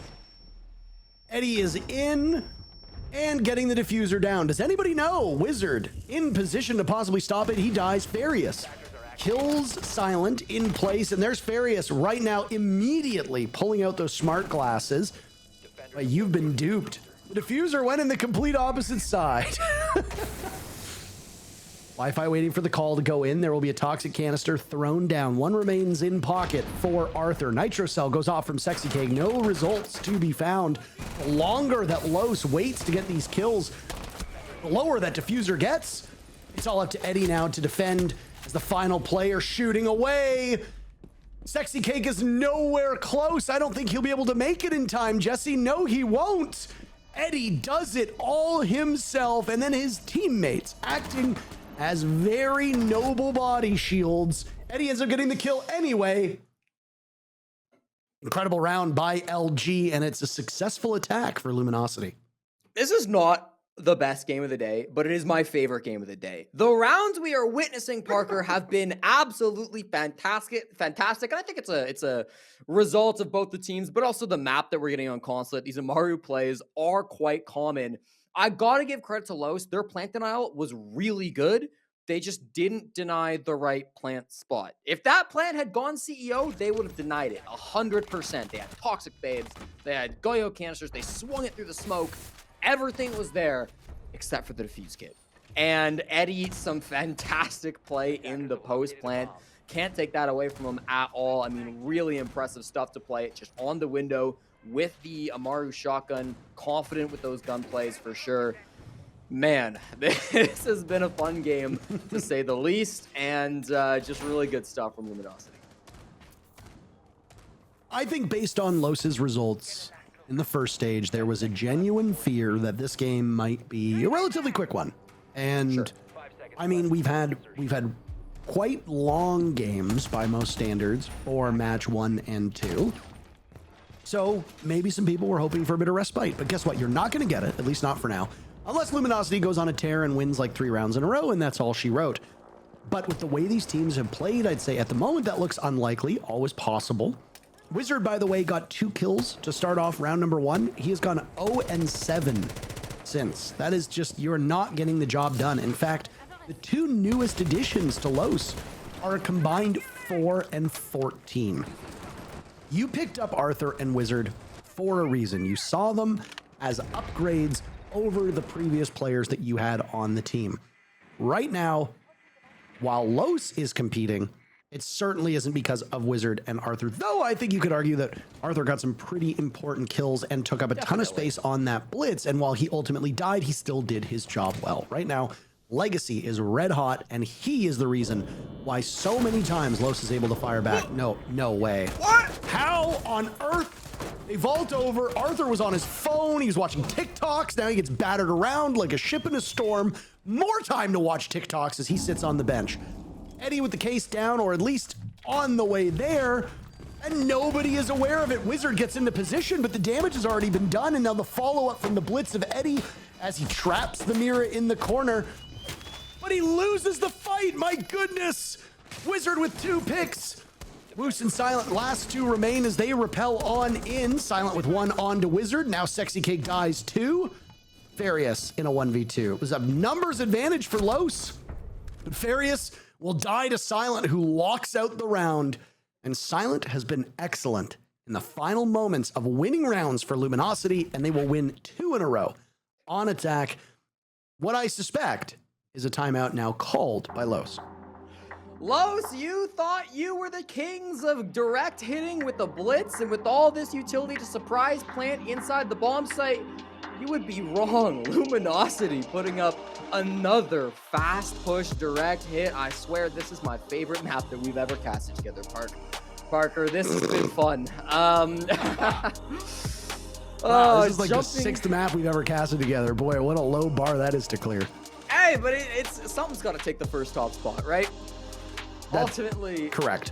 Eddie is in and getting the diffuser down. Does anybody know? Wizard in position to possibly stop it. He dies. Farius kills Silent in place, and there's Farius right now immediately pulling out those smart glasses. You've been duped. The diffuser went in the complete opposite side. Wi-Fi waiting for the call to go in. There will be a toxic canister thrown down. One remains in pocket for Arthur. Nitro Cell goes off from Sexy Cake. No results to be found. The longer that Los waits to get these kills, the lower that diffuser gets. It's all up to Eddie now to defend as the final player shooting away. Sexy Cake is nowhere close. I don't think he'll be able to make it in time, Jesse. No, he won't. Eddie does it all himself, and then his teammates acting as very noble body shields. Eddie ends up getting the kill anyway. Incredible round by LG, and it's a successful attack for Luminosity. This is not the best game of the day, but it is my favorite game of the day. The rounds we are witnessing, Parker, have been absolutely fantastic. And I think it's a result of both the teams, but also the map that we're getting on Consulate. These Amaru plays are quite common. I gotta give credit to Los. Their plant denial was really good. They just didn't deny the right plant spot. If that plant had gone CEO, they would have denied it 100%. They had toxic babes, they had Goyo canisters, they swung it through the smoke. Everything was there except for the defuse kit. And Eddie, some fantastic play in the post plant. Can't take that away from him at all. I mean, really impressive stuff to play. Just on the window with the Amaru shotgun. Confident with those gun plays for sure. Man, this has been a fun game to say the least. And just really good stuff from Luminosity. I think based on Los's results in the first stage, there was a genuine fear that this game might be a relatively quick one. And sure. I mean, we've had quite long games by most standards for match 1 and 2. So maybe some people were hoping for a bit of respite, but guess what? You're not going to get it, at least not for now, unless Luminosity goes on a tear and wins like 3 rounds in a row, and that's all she wrote. But with the way these teams have played, I'd say at the moment that looks unlikely, always possible. Wizard, by the way, got 2 kills to start off round number 1. He has gone 0-7 since. That is just, you're not getting the job done. In fact, the 2 newest additions to Los are a combined 4-14. You picked up Arthur and Wizard for a reason. You saw them as upgrades over the previous players that you had on the team. Right now, while Los is competing, it certainly isn't because of Wizard and Arthur, though I think you could argue that Arthur got some pretty important kills and took up a ton of space on that blitz, and while he ultimately died, he still did his job well. Right now, Legacy is red hot, and he is the reason why so many times Los is able to fire back. No way. What? How on earth? They vault over. Arthur was on his phone. He was watching TikToks. Now he gets battered around like a ship in a storm. More time to watch TikToks as he sits on the bench. Eddie with the case down, or at least on the way there, and nobody is aware of it. Wizard gets into position, but the damage has already been done, and now the follow-up from the blitz of Eddie as he traps the Mira in the corner. But he loses the fight, my goodness! Wizard with 2 picks. Woos and Silent, last 2 remain as they repel on in. Silent with 1 on to Wizard. Now Sexy Cake dies 2. Farius in a 1v2. It was a numbers advantage for Los. But Farius will die to Silent, who locks out the round. And Silent has been excellent in the final moments of winning rounds for Luminosity, and they will win 2 in a row on attack. What I suspect is a timeout now called by Los. Los, you thought you were the kings of direct hitting with the blitz and with all this utility to surprise plant inside the bomb site. You would be wrong. Luminosity putting up another fast push direct hit. I swear this is my favorite map that we've ever casted together, Parker, this has been fun. Wow, this is like the 6th map we've ever casted together. Boy, what a low bar that is to clear. Hey, but it's something's got to take the first top spot, right? That's ultimately correct.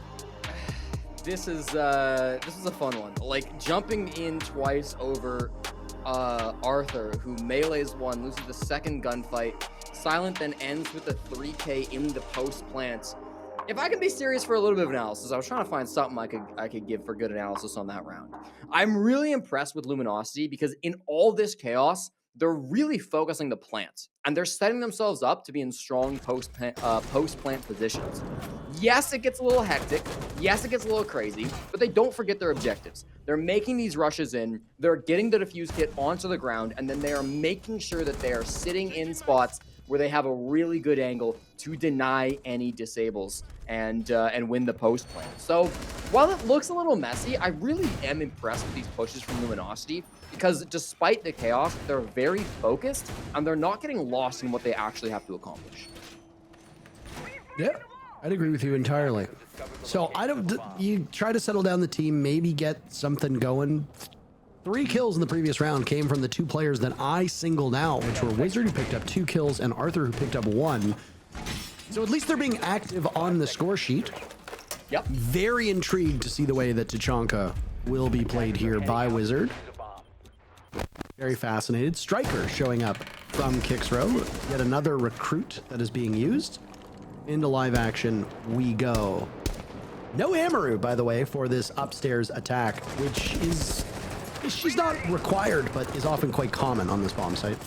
This is a fun one. Like jumping in twice over Arthur, who melees one, loses the second gunfight. Silent then ends with a 3K in the post plants. If I can be serious for a little bit of analysis, I was trying to find something I could give for good analysis on that round. I'm really impressed with Luminosity because in all this chaos, they're really focusing the plants, and they're setting themselves up to be in strong post-plant positions. Yes, it gets a little hectic. Yes, it gets a little crazy, but they don't forget their objectives. They're making these rushes in, they're getting the defuse kit onto the ground, and then they are making sure that they are sitting in spots where they have a really good angle to deny any disables and win the post plant. So while it looks a little messy, I really am impressed with these pushes from Luminosity because despite the chaos, they're very focused and they're not getting lost in what they actually have to accomplish. Yeah, I'd agree with you entirely. So you try to settle down the team, maybe get something going. 3 kills in the previous round came from the 2 players that I singled out, which were Wizard, who picked up 2 kills, and Arthur, who picked up 1. So at least they're being active on the score sheet. Yep. Very intrigued to see the way that Tachanka will be played here by Wizard. Very fascinated. Striker showing up from Kixrow. Yet another recruit that is being used. Into live action we go. No Amaru, by the way, for this upstairs attack, which is... she's not required, but is often quite common on this bomb site.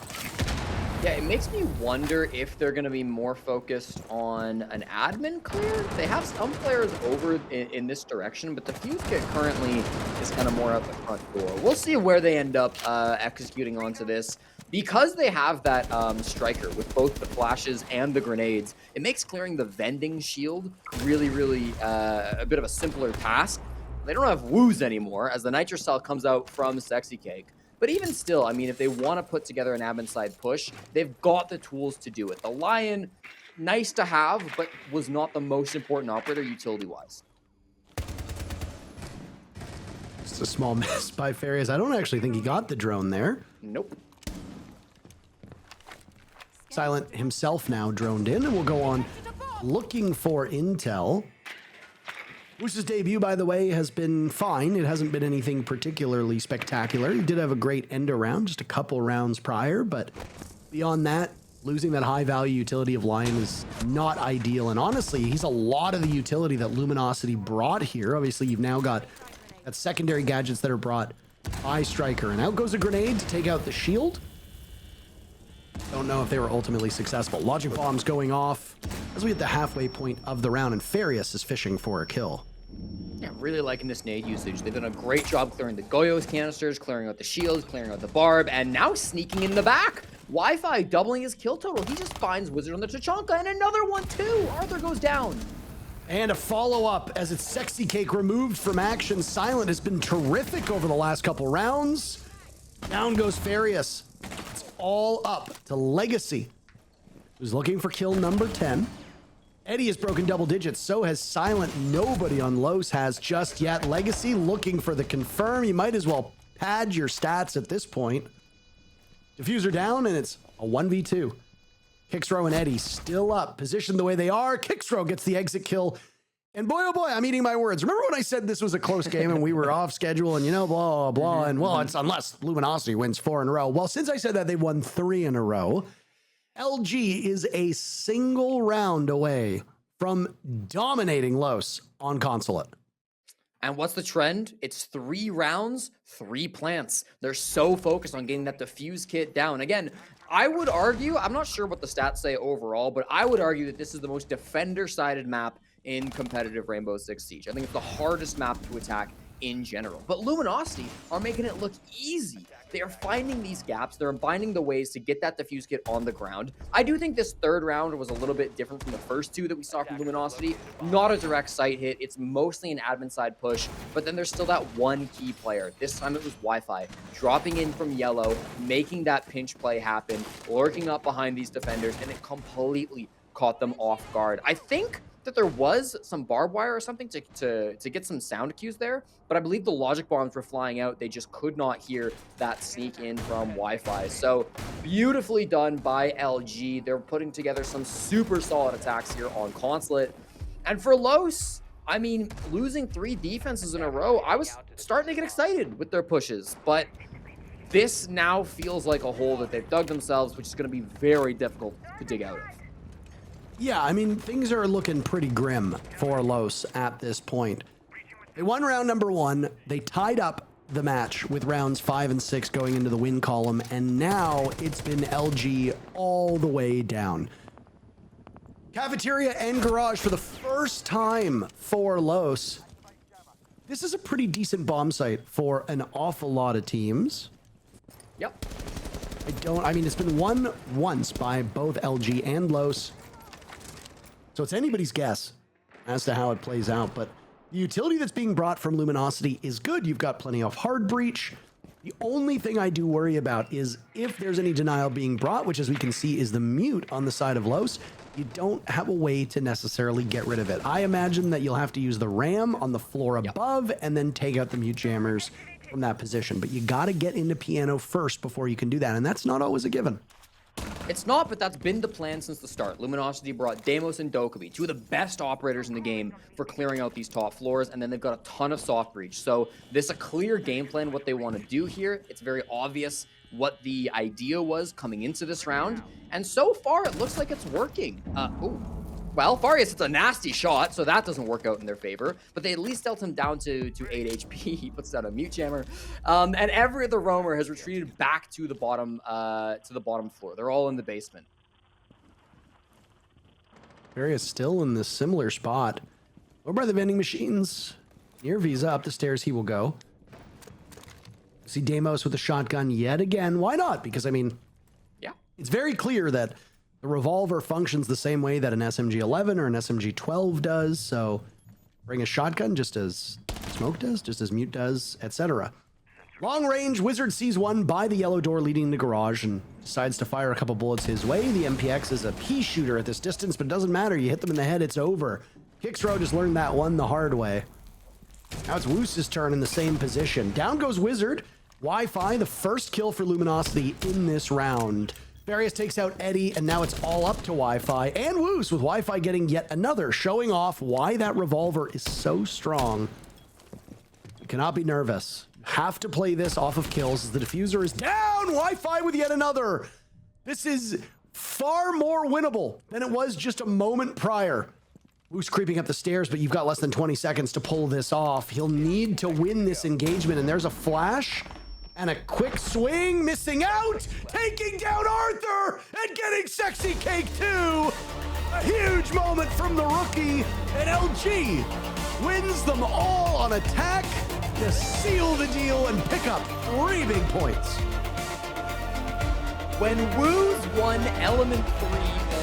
Yeah, it makes me wonder if they're going to be more focused on an admin clear. They have some players over in this direction, but the fuse kit currently is kind of more out the front door. We'll see where they end up executing onto this. Because they have that striker with both the flashes and the grenades, it makes clearing the vending shield really, really a bit of a simpler task. They don't have woos anymore as the nitro cell comes out from Sexy Cake. But even still, I mean, if they want to put together an admin side push, they've got the tools to do it. The Lion, nice to have, but was not the most important operator utility-wise. Just a small miss by Farius. I don't actually think he got the drone there. Nope. Silent himself now droned in, and we'll go on looking for intel. Woos's debut, by the way, has been fine. It hasn't been anything particularly spectacular. He did have a great end around, just a couple rounds prior, but beyond that, losing that high-value utility of Lion is not ideal. And honestly, he's a lot of the utility that Luminosity brought here. Obviously, you've now got that secondary gadgets that are brought by Striker. And out goes a grenade to take out the shield. Don't know if they were ultimately successful. Logic bombs going off as we hit the halfway point of the round, and Farius is fishing for a kill. Yeah, really liking this nade usage. They've done a great job clearing the Goyo's canisters, clearing out the shields, clearing out the barb, and now sneaking in the back. Wi-Fi doubling his kill total. He just finds Wizard on the Tachanka, and another one too. Arthur goes down. And a follow-up as it's Sexy Cake removed from action. Silent has been terrific over the last couple rounds. Down goes Farius. It's all up to Legacy, who's looking for kill number 10. Eddie has broken double digits, so has Silent. Nobody on Los has just yet. Legacy looking for the confirm. You might as well pad your stats at this point. Diffuser down, and it's a 1v2. Kixrow and Eddie still up, positioned the way they are. Kixrow gets the exit kill And boy, oh boy, I'm eating my words. Remember when I said this was a close game and we were off schedule and, blah, blah, blah. And well, it's unless Luminosity wins 4 in a row. Well, since I said that, they've won 3 in a row. LG is a single round away from dominating Los on Consulate. And what's the trend? It's 3 rounds, 3 plants. They're so focused on getting that defuse kit down. Again, I would argue, I'm not sure what the stats say overall, but I would argue that this is the most defender-sided map in competitive Rainbow Six Siege. I think it's the hardest map to attack in general. But Luminosity are making it look easy. They are finding these gaps. They're finding the ways to get that defuse kit on the ground. I do think this 3rd round was a little bit different from the first 2 that we saw from Luminosity. Not a direct site hit. It's mostly an admin side push, but then there's still that one key player. This time it was Wi-Fi, dropping in from yellow, making that pinch play happen, lurking up behind these defenders, and it completely caught them off guard. I think that there was some barbed wire or something to get some sound cues there, but I believe the logic bombs were flying out. They just could not hear that sneak in from Wi-Fi. So beautifully done by LG. They're putting together some super solid attacks here on Consulate. And for Los, I mean, losing 3 defenses in a row, I was starting to get excited with their pushes, but this now feels like a hole that they've dug themselves, which is going to be very difficult to dig out of. Yeah, I mean, things are looking pretty grim for Los at this point. They won round number 1. They tied up the match with rounds 5 and 6 going into the win column, and now it's been LG all the way down. Cafeteria and Garage for the first time for Los. This is a pretty decent bomb site for an awful lot of teams. Yep. I mean, it's been won once by both LG and Los. So it's anybody's guess as to how it plays out, but the utility that's being brought from Luminosity is good. You've got plenty of hard breach. The only thing I do worry about is if there's any denial being brought, which as we can see is the mute on the side of Los, you don't have a way to necessarily get rid of it. I imagine that you'll have to use the ram on the floor above and then take out the mute jammers from that position. But you got to get into piano first before you can do that, and that's not always a given. It's not, but that's been the plan since the start. Luminosity brought Deimos and Dokkaebi, 2 of the best operators in the game for clearing out these top floors, and then they've got a ton of soft breach. So this is a clear game plan, what they want to do here. It's very obvious what the idea was coming into this round, and so far it looks like it's working. Well, Farius, it's a nasty shot, so that doesn't work out in their favor, but they at least dealt him down to 8 HP. He puts down a mute jammer, and every other roamer has retreated back to the bottom floor. They're all in the basement. Farius still in this similar spot. Over by the vending machines. Near Visa, up the stairs he will go. See Deimos with a shotgun yet again. Why not? Because, I mean, Yeah. it's very clear that the revolver functions the same way that an SMG-11 or an SMG-12 does, so bring a shotgun just as smoke does, just as mute does, etc. Long range, Wizard sees one by the yellow door leading to garage and decides to fire a couple bullets his way. The MPX is a pea shooter at this distance, but it doesn't matter. You hit them in the head, it's over. Kixro just learned that one the hard way. Now it's Woos's turn in the same position. Down goes Wizard. Wi-Fi, the first kill for Luminosity in this round. Farius takes out Eddie, and now it's all up to Wi-Fi and Woos, with Wi-Fi getting yet another, showing off why that revolver is so strong. You cannot be nervous. Have to play this off of kills as the diffuser is down. Wi-Fi with yet another. This is far more winnable than it was just a moment prior. Woos creeping up the stairs, but you've got less than 20 seconds to pull this off. He'll need to win this engagement, and there's a flash. And a quick swing, missing out, taking down Arthur, and getting Sexy Cake too. A huge moment from the rookie, and LG wins them all on attack to seal the deal and pick up 3 big points. When Woos won Element 3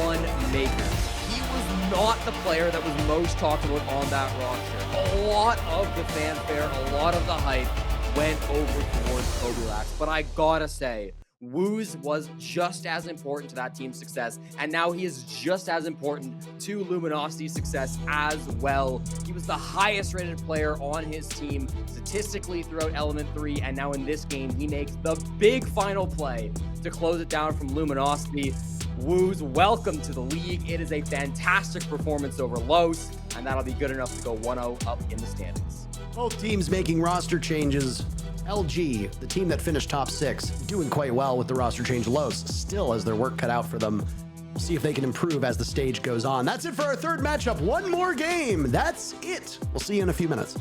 on Makers, he was not the player that was most talked about on that roster. A lot of the fanfare, a lot of the hype went over towards Kobilax, but I gotta say, Woos was just as important to that team's success, and now he is just as important to Luminosity's success as well. He was the highest rated player on his team statistically throughout Element 3, and now in this game, he makes the big final play to close it down from Luminosity. Woos, welcome to the league. It is a fantastic performance over Los, and that'll be good enough to go 1-0 up in the standings. Both teams making roster changes. LG, the team that finished top 6, doing quite well with the roster change. Los still has their work cut out for them. We'll see if they can improve as the stage goes on. That's it for our third matchup. One more game. That's it. We'll see you in a few minutes.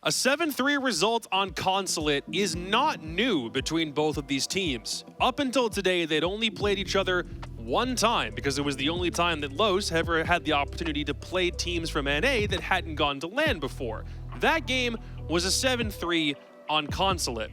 A 7-3 result on Consulate is not new between both of these teams. Up until today, they'd only played each other one time because it was the only time that Los ever had the opportunity to play teams from NA that hadn't gone to LAN before. That game was a 7-3 on Consulate.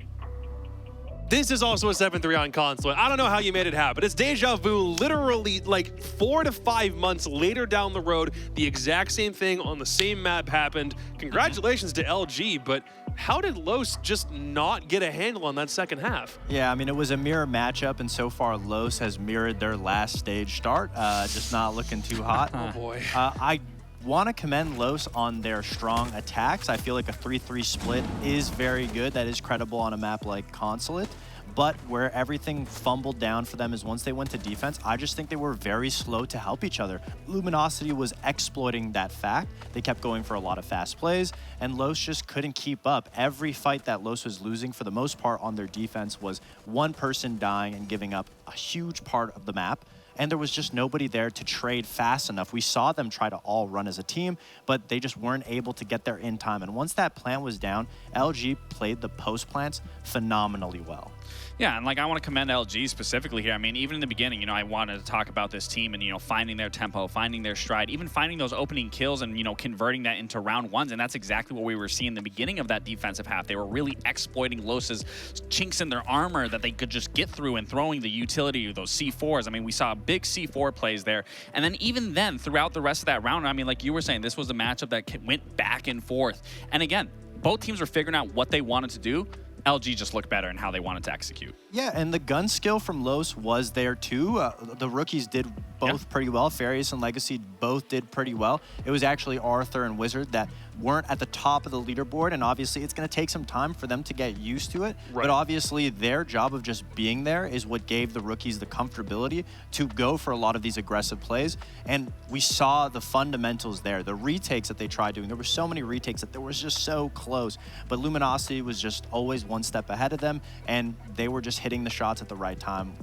This is also a 7-3 on Consulate. I don't know how you made it happen. It's deja vu, literally like 4 to 5 months later down the road. The exact same thing on the same map happened. Congratulations to LG, but how did Los just not get a handle on that second half? Yeah, I mean, it was a mirror matchup, and so far Los has mirrored their last stage start. Just not looking too hot. Oh boy. I want to commend Los on their strong attacks. I feel like a 3-3 split is very good. That is credible on a map like Consulate. But where everything fumbled down for them is once they went to defense, I just think they were very slow to help each other. Luminosity was exploiting that fact. They kept going for a lot of fast plays, and Los just couldn't keep up. Every fight that Los was losing, for the most part on their defense, was one person dying and giving up a huge part of the map. And there was just nobody there to trade fast enough. We saw them try to all run as a team, but they just weren't able to get there in time. And once that plant was down, LG played the post plants phenomenally well. Yeah, and like I want to commend LG specifically here. I mean, even in the beginning, you know, I wanted to talk about this team and, you know, finding their tempo, finding their stride, even finding those opening kills and, you know, converting that into round ones. And that's exactly what we were seeing in the beginning of that defensive half. They were really exploiting Los's chinks in their armor that they could just get through and throwing the utility of those C4s. I mean, we saw big C4 plays there. And then even then, throughout the rest of that round, I mean, like you were saying, this was a matchup that went back and forth. And again, both teams were figuring out what they wanted to do. LG just looked better in how they wanted to execute. Yeah, and the gun skill from Los was there too. The rookies did both pretty well. Farius and Legacy both did pretty well. It was actually Arthur and Wizard that weren't at the top of the leaderboard, and obviously it's going to take some time for them to get used to it. Right. But obviously their job of just being there is what gave the rookies the comfortability to go for a lot of these aggressive plays. And we saw the fundamentals there. The retakes that they tried doing, there were so many retakes that they were just so close. But Luminosity was just always one step ahead of them, and they were just hitting the shots at the right time.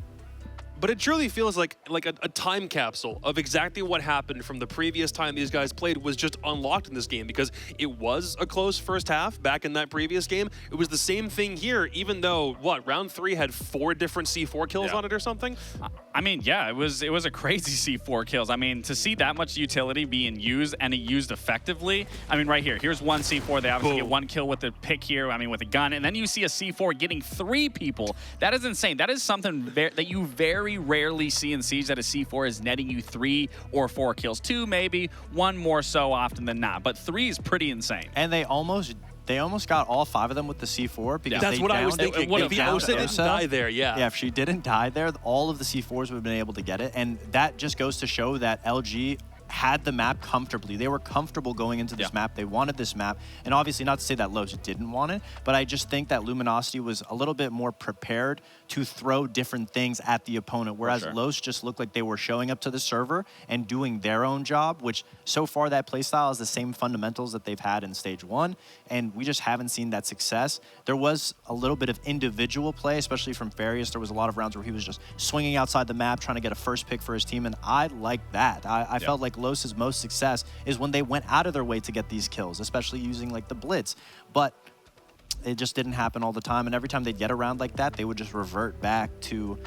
But it truly feels like a time capsule of exactly what happened from the previous time these guys played was just unlocked in this game, because it was a close first half back in that previous game. It was the same thing here, even though, what, round 3 had 4 different C4 kills on it or something? I mean, yeah, it was a crazy C4 kills. I mean, to see that much utility being used and it used effectively, I mean, right here, here's one C4. They obviously get one kill with the pick here, I mean, with a gun, and then you see a C4 getting 3 people. That is insane. That is something that you very rarely see in Siege, that a C4 is netting you 3 or 4 kills. 2 maybe, 1 more so often than not, but 3 is pretty insane. And they almost got all 5 of them with the C4 because that's what I was thinking. If the Osa didn't die there, yeah, if she didn't die there, all of the C4s would have been able to get it, and that just goes to show that LG had the map comfortably. They were comfortable going into this map. They wanted this map. And obviously, not to say that Los didn't want it, but I just think that Luminosity was a little bit more prepared to throw different things at the opponent, whereas Los just looked like they were showing up to the server and doing their own job, which so far that playstyle is the same fundamentals that they've had in Stage 1, and we just haven't seen that success. There was a little bit of individual play, especially from Farius. There was a lot of rounds where he was just swinging outside the map, trying to get a first pick for his team, and I liked that. I felt like Los's most success is when they went out of their way to get these kills, especially using like the blitz. But it just didn't happen all the time, and every time they'd get around like that, they would just revert back to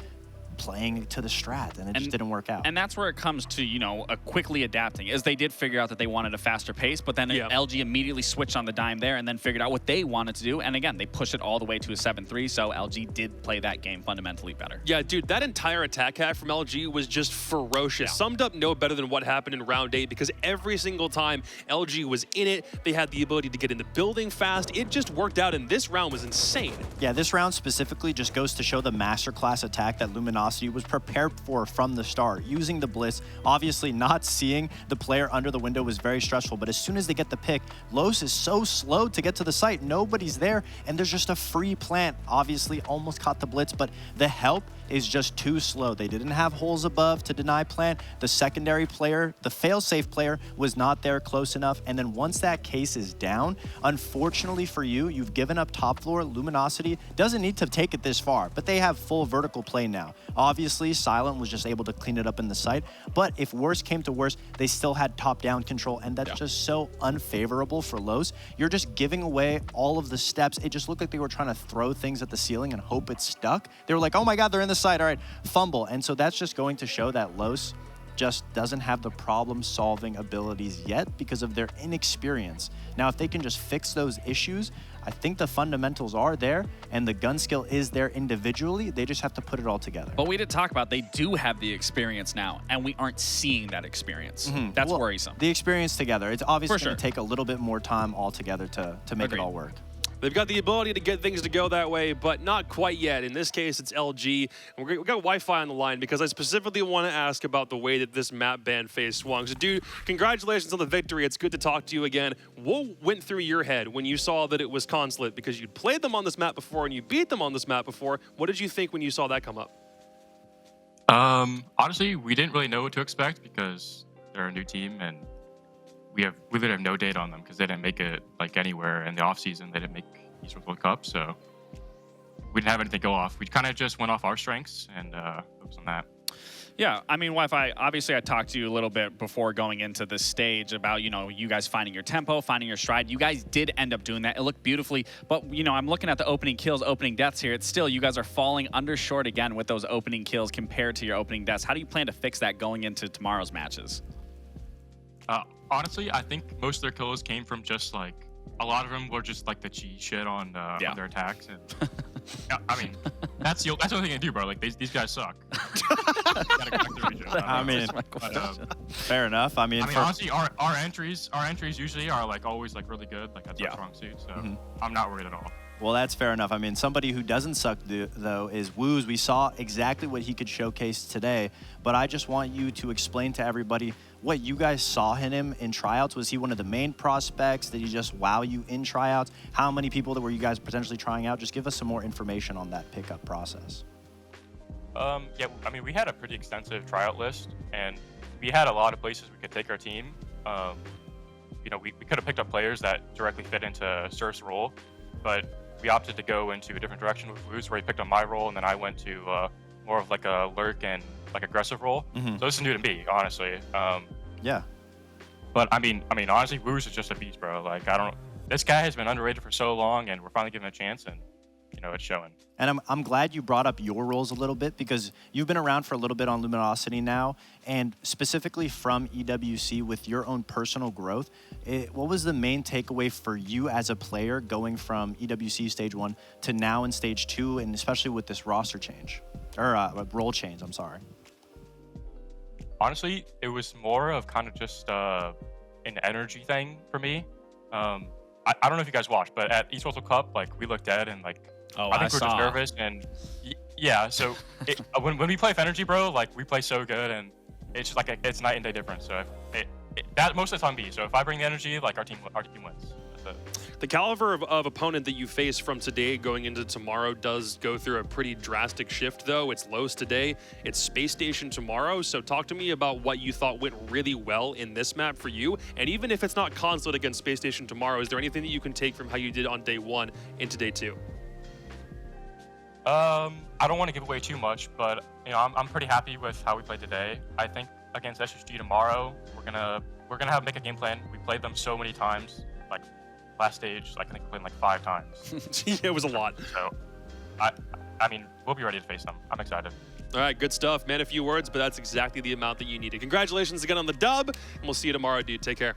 playing to the strat, and it just didn't work out. And that's where it comes to, you know, quickly adapting, is they did figure out that they wanted a faster pace, but then LG immediately switched on the dime there and then figured out what they wanted to do. And again, they pushed it all the way to a 7-3, so LG did play that game fundamentally better. Yeah, dude, that entire attack hack from LG was just ferocious. Summed up no better than what happened in round 8, because every single time LG was in it, they had the ability to get in the building fast. It just worked out, and this round was insane. Yeah, this round specifically just goes to show the masterclass attack that Luminosity Luminosity was prepared for from the start. Using the Blitz, obviously not seeing the player under the window was very stressful, but as soon as they get the pick, Los is so slow to get to the site. Nobody's there, and there's just a free plant. Obviously, almost caught the Blitz, but the help is just too slow. They didn't have holes above to deny plant. The secondary player, the fail-safe player, was not there close enough. And then once that case is down, unfortunately for you, you've given up top floor. Luminosity doesn't need to take it this far, but they have full vertical play now. Obviously, Silent was just able to clean it up in the site, but if worse came to worse, they still had top-down control, and that's just so unfavorable for Los. You're just giving away all of the steps. It just looked like they were trying to throw things at the ceiling and hope it stuck. They were like, oh my God, they're in the side. All right, fumble. And so that's just going to show that Los just doesn't have the problem-solving abilities yet because of their inexperience. Now, if they can just fix those issues, I think the fundamentals are there and the gun skill is there individually. They just have to put it all together. But we did talk about they do have the experience now, and we aren't seeing that experience. That's worrisome. The experience together. It's obviously going to take a little bit more time altogether to make it all work. They've got the ability to get things to go that way, but not quite yet. In this case, it's LG. And we got Wi-Fi on the line because I specifically want to ask about the way that this map ban phase swung. So, dude, congratulations on the victory. It's good to talk to you again. What went through your head when you saw that it was Consulate? Because you'd played them on this map before and you beat them on this map before. What did you think when you saw that come up? Honestly, we didn't really know what to expect because they're a new team and we literally have no data on them because they didn't make it like anywhere in the off season. They didn't make Esports World Cup, so we didn't have anything go off. We kind of just went off our strengths and focused on that. Yeah, I mean, Wi-Fi, obviously I talked to you a little bit before going into this stage about, you know, you guys finding your tempo, finding your stride. You guys did end up doing that. It looked beautifully, but, you know, I'm looking at the opening kills, opening deaths here. It's still, you guys are falling under short again with those opening kills compared to your opening deaths. How do you plan to fix that going into tomorrow's matches? Honestly, I think most of their kills came from just like, a lot of them were just like the cheat shit on their attacks. And I mean, that's the only thing I do, bro. Like these guys suck. I mean, fair enough. I mean, honestly, our entries usually are like always like really good. Like that's our strong suit. So I'm not worried at all. Well, that's fair enough. I mean, somebody who doesn't suck, though, is Woos. We saw exactly what he could showcase today, but I just want you to explain to everybody what you guys saw in him in tryouts. Was he one of the main prospects? Did he just wow you in tryouts? How many people were you guys potentially trying out? Just give us some more information on that pickup process. Yeah, I mean, we had a pretty extensive tryout list, and we had a lot of places we could take our team. You know, we could have picked up players that directly fit into Surf's role, but we opted to go into a different direction with Woos, where he picked up my role, and then I went to more of like a lurk and like aggressive role. So this is new to me, honestly. Yeah. But I mean, honestly, Woos is just a beast, bro. Like this guy has been underrated for so long, and we're finally giving him a chance, and you know, it's showing. And I'm glad you brought up your roles a little bit because you've been around for a little bit on Luminosity now, and specifically from EWC with your own personal growth. What was the main takeaway for you as a player going from EWC Stage 1 to now in Stage 2, and especially with this roster change? Or role change, I'm sorry. Honestly, it was more of kind of just an energy thing for me. I don't know if you guys watched, but at Esports World Cup, like, we looked dead and, like, I think we're just nervous. And, yeah, so when we play Energy, bro, like, we play so good, and it's just, like, it's night and day difference. So that most of the time me. So if I bring the energy, like, our team wins. That's it. The caliber of opponent that you face from today going into tomorrow does go through a pretty drastic shift, though. It's Los today, it's Space Station tomorrow. So talk to me about what you thought went really well in this map for you. And even if it's not Consulate against Space Station tomorrow, is there anything that you can take from how you did on day 1 into day 2? I don't want to give away too much, but you know, I'm pretty happy with how we played today. I think against SSG tomorrow, we're gonna make a game plan. We played them so many times, like last stage, like I think we played them like 5 times. Yeah, it was a lot. So, I mean, we'll be ready to face them. I'm excited. All right, good stuff, man. A few words, but that's exactly the amount that you needed. Congratulations again on the dub, and we'll see you tomorrow, dude. Take care.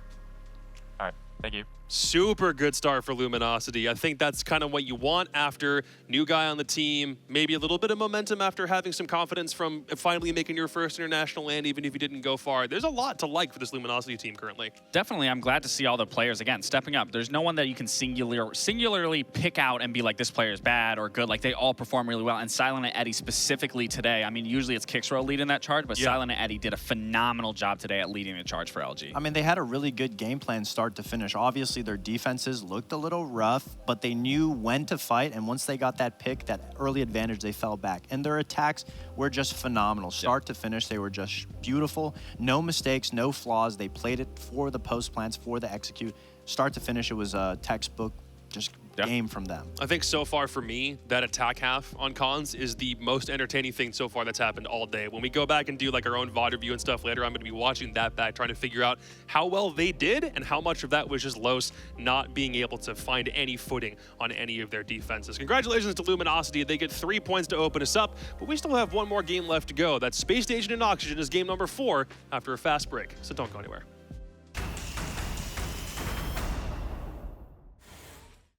All right, thank you. Super good start for Luminosity. I think that's kind of what you want after new guy on the team, maybe a little bit of momentum after having some confidence from finally making your first international land, even if you didn't go far. There's a lot to like for this Luminosity team currently. Definitely, I'm glad to see all the players, again, stepping up. There's no one that you can singularly pick out and be like, this player is bad or good. Like, they all perform really well. And Silent and Eddie specifically today, I mean, usually it's Kixrow leading that charge, but Silent and Eddie did a phenomenal job today at leading the charge for LG. I mean, they had a really good game plan start to finish. Obviously, their defenses looked a little rough, but they knew when to fight, and once they got that pick, that early advantage, they fell back. And their attacks were just phenomenal. Start to finish, they were just beautiful. No mistakes, no flaws. They played it for the post plants, for the execute. Start to finish, it was a textbook just game from them. I think so far for me, that attack half on cons is the most entertaining thing so far that's happened all day. When we go back and do like our own VOD review and stuff later, I'm going to be watching that back, trying to figure out how well they did and how much of that was just Los not being able to find any footing on any of their defenses. Congratulations to Luminosity. They get 3 points to open us up, but we still have one more game left to go. That's Space Station and Oxygen is game number 4 after a fast break, so don't go anywhere.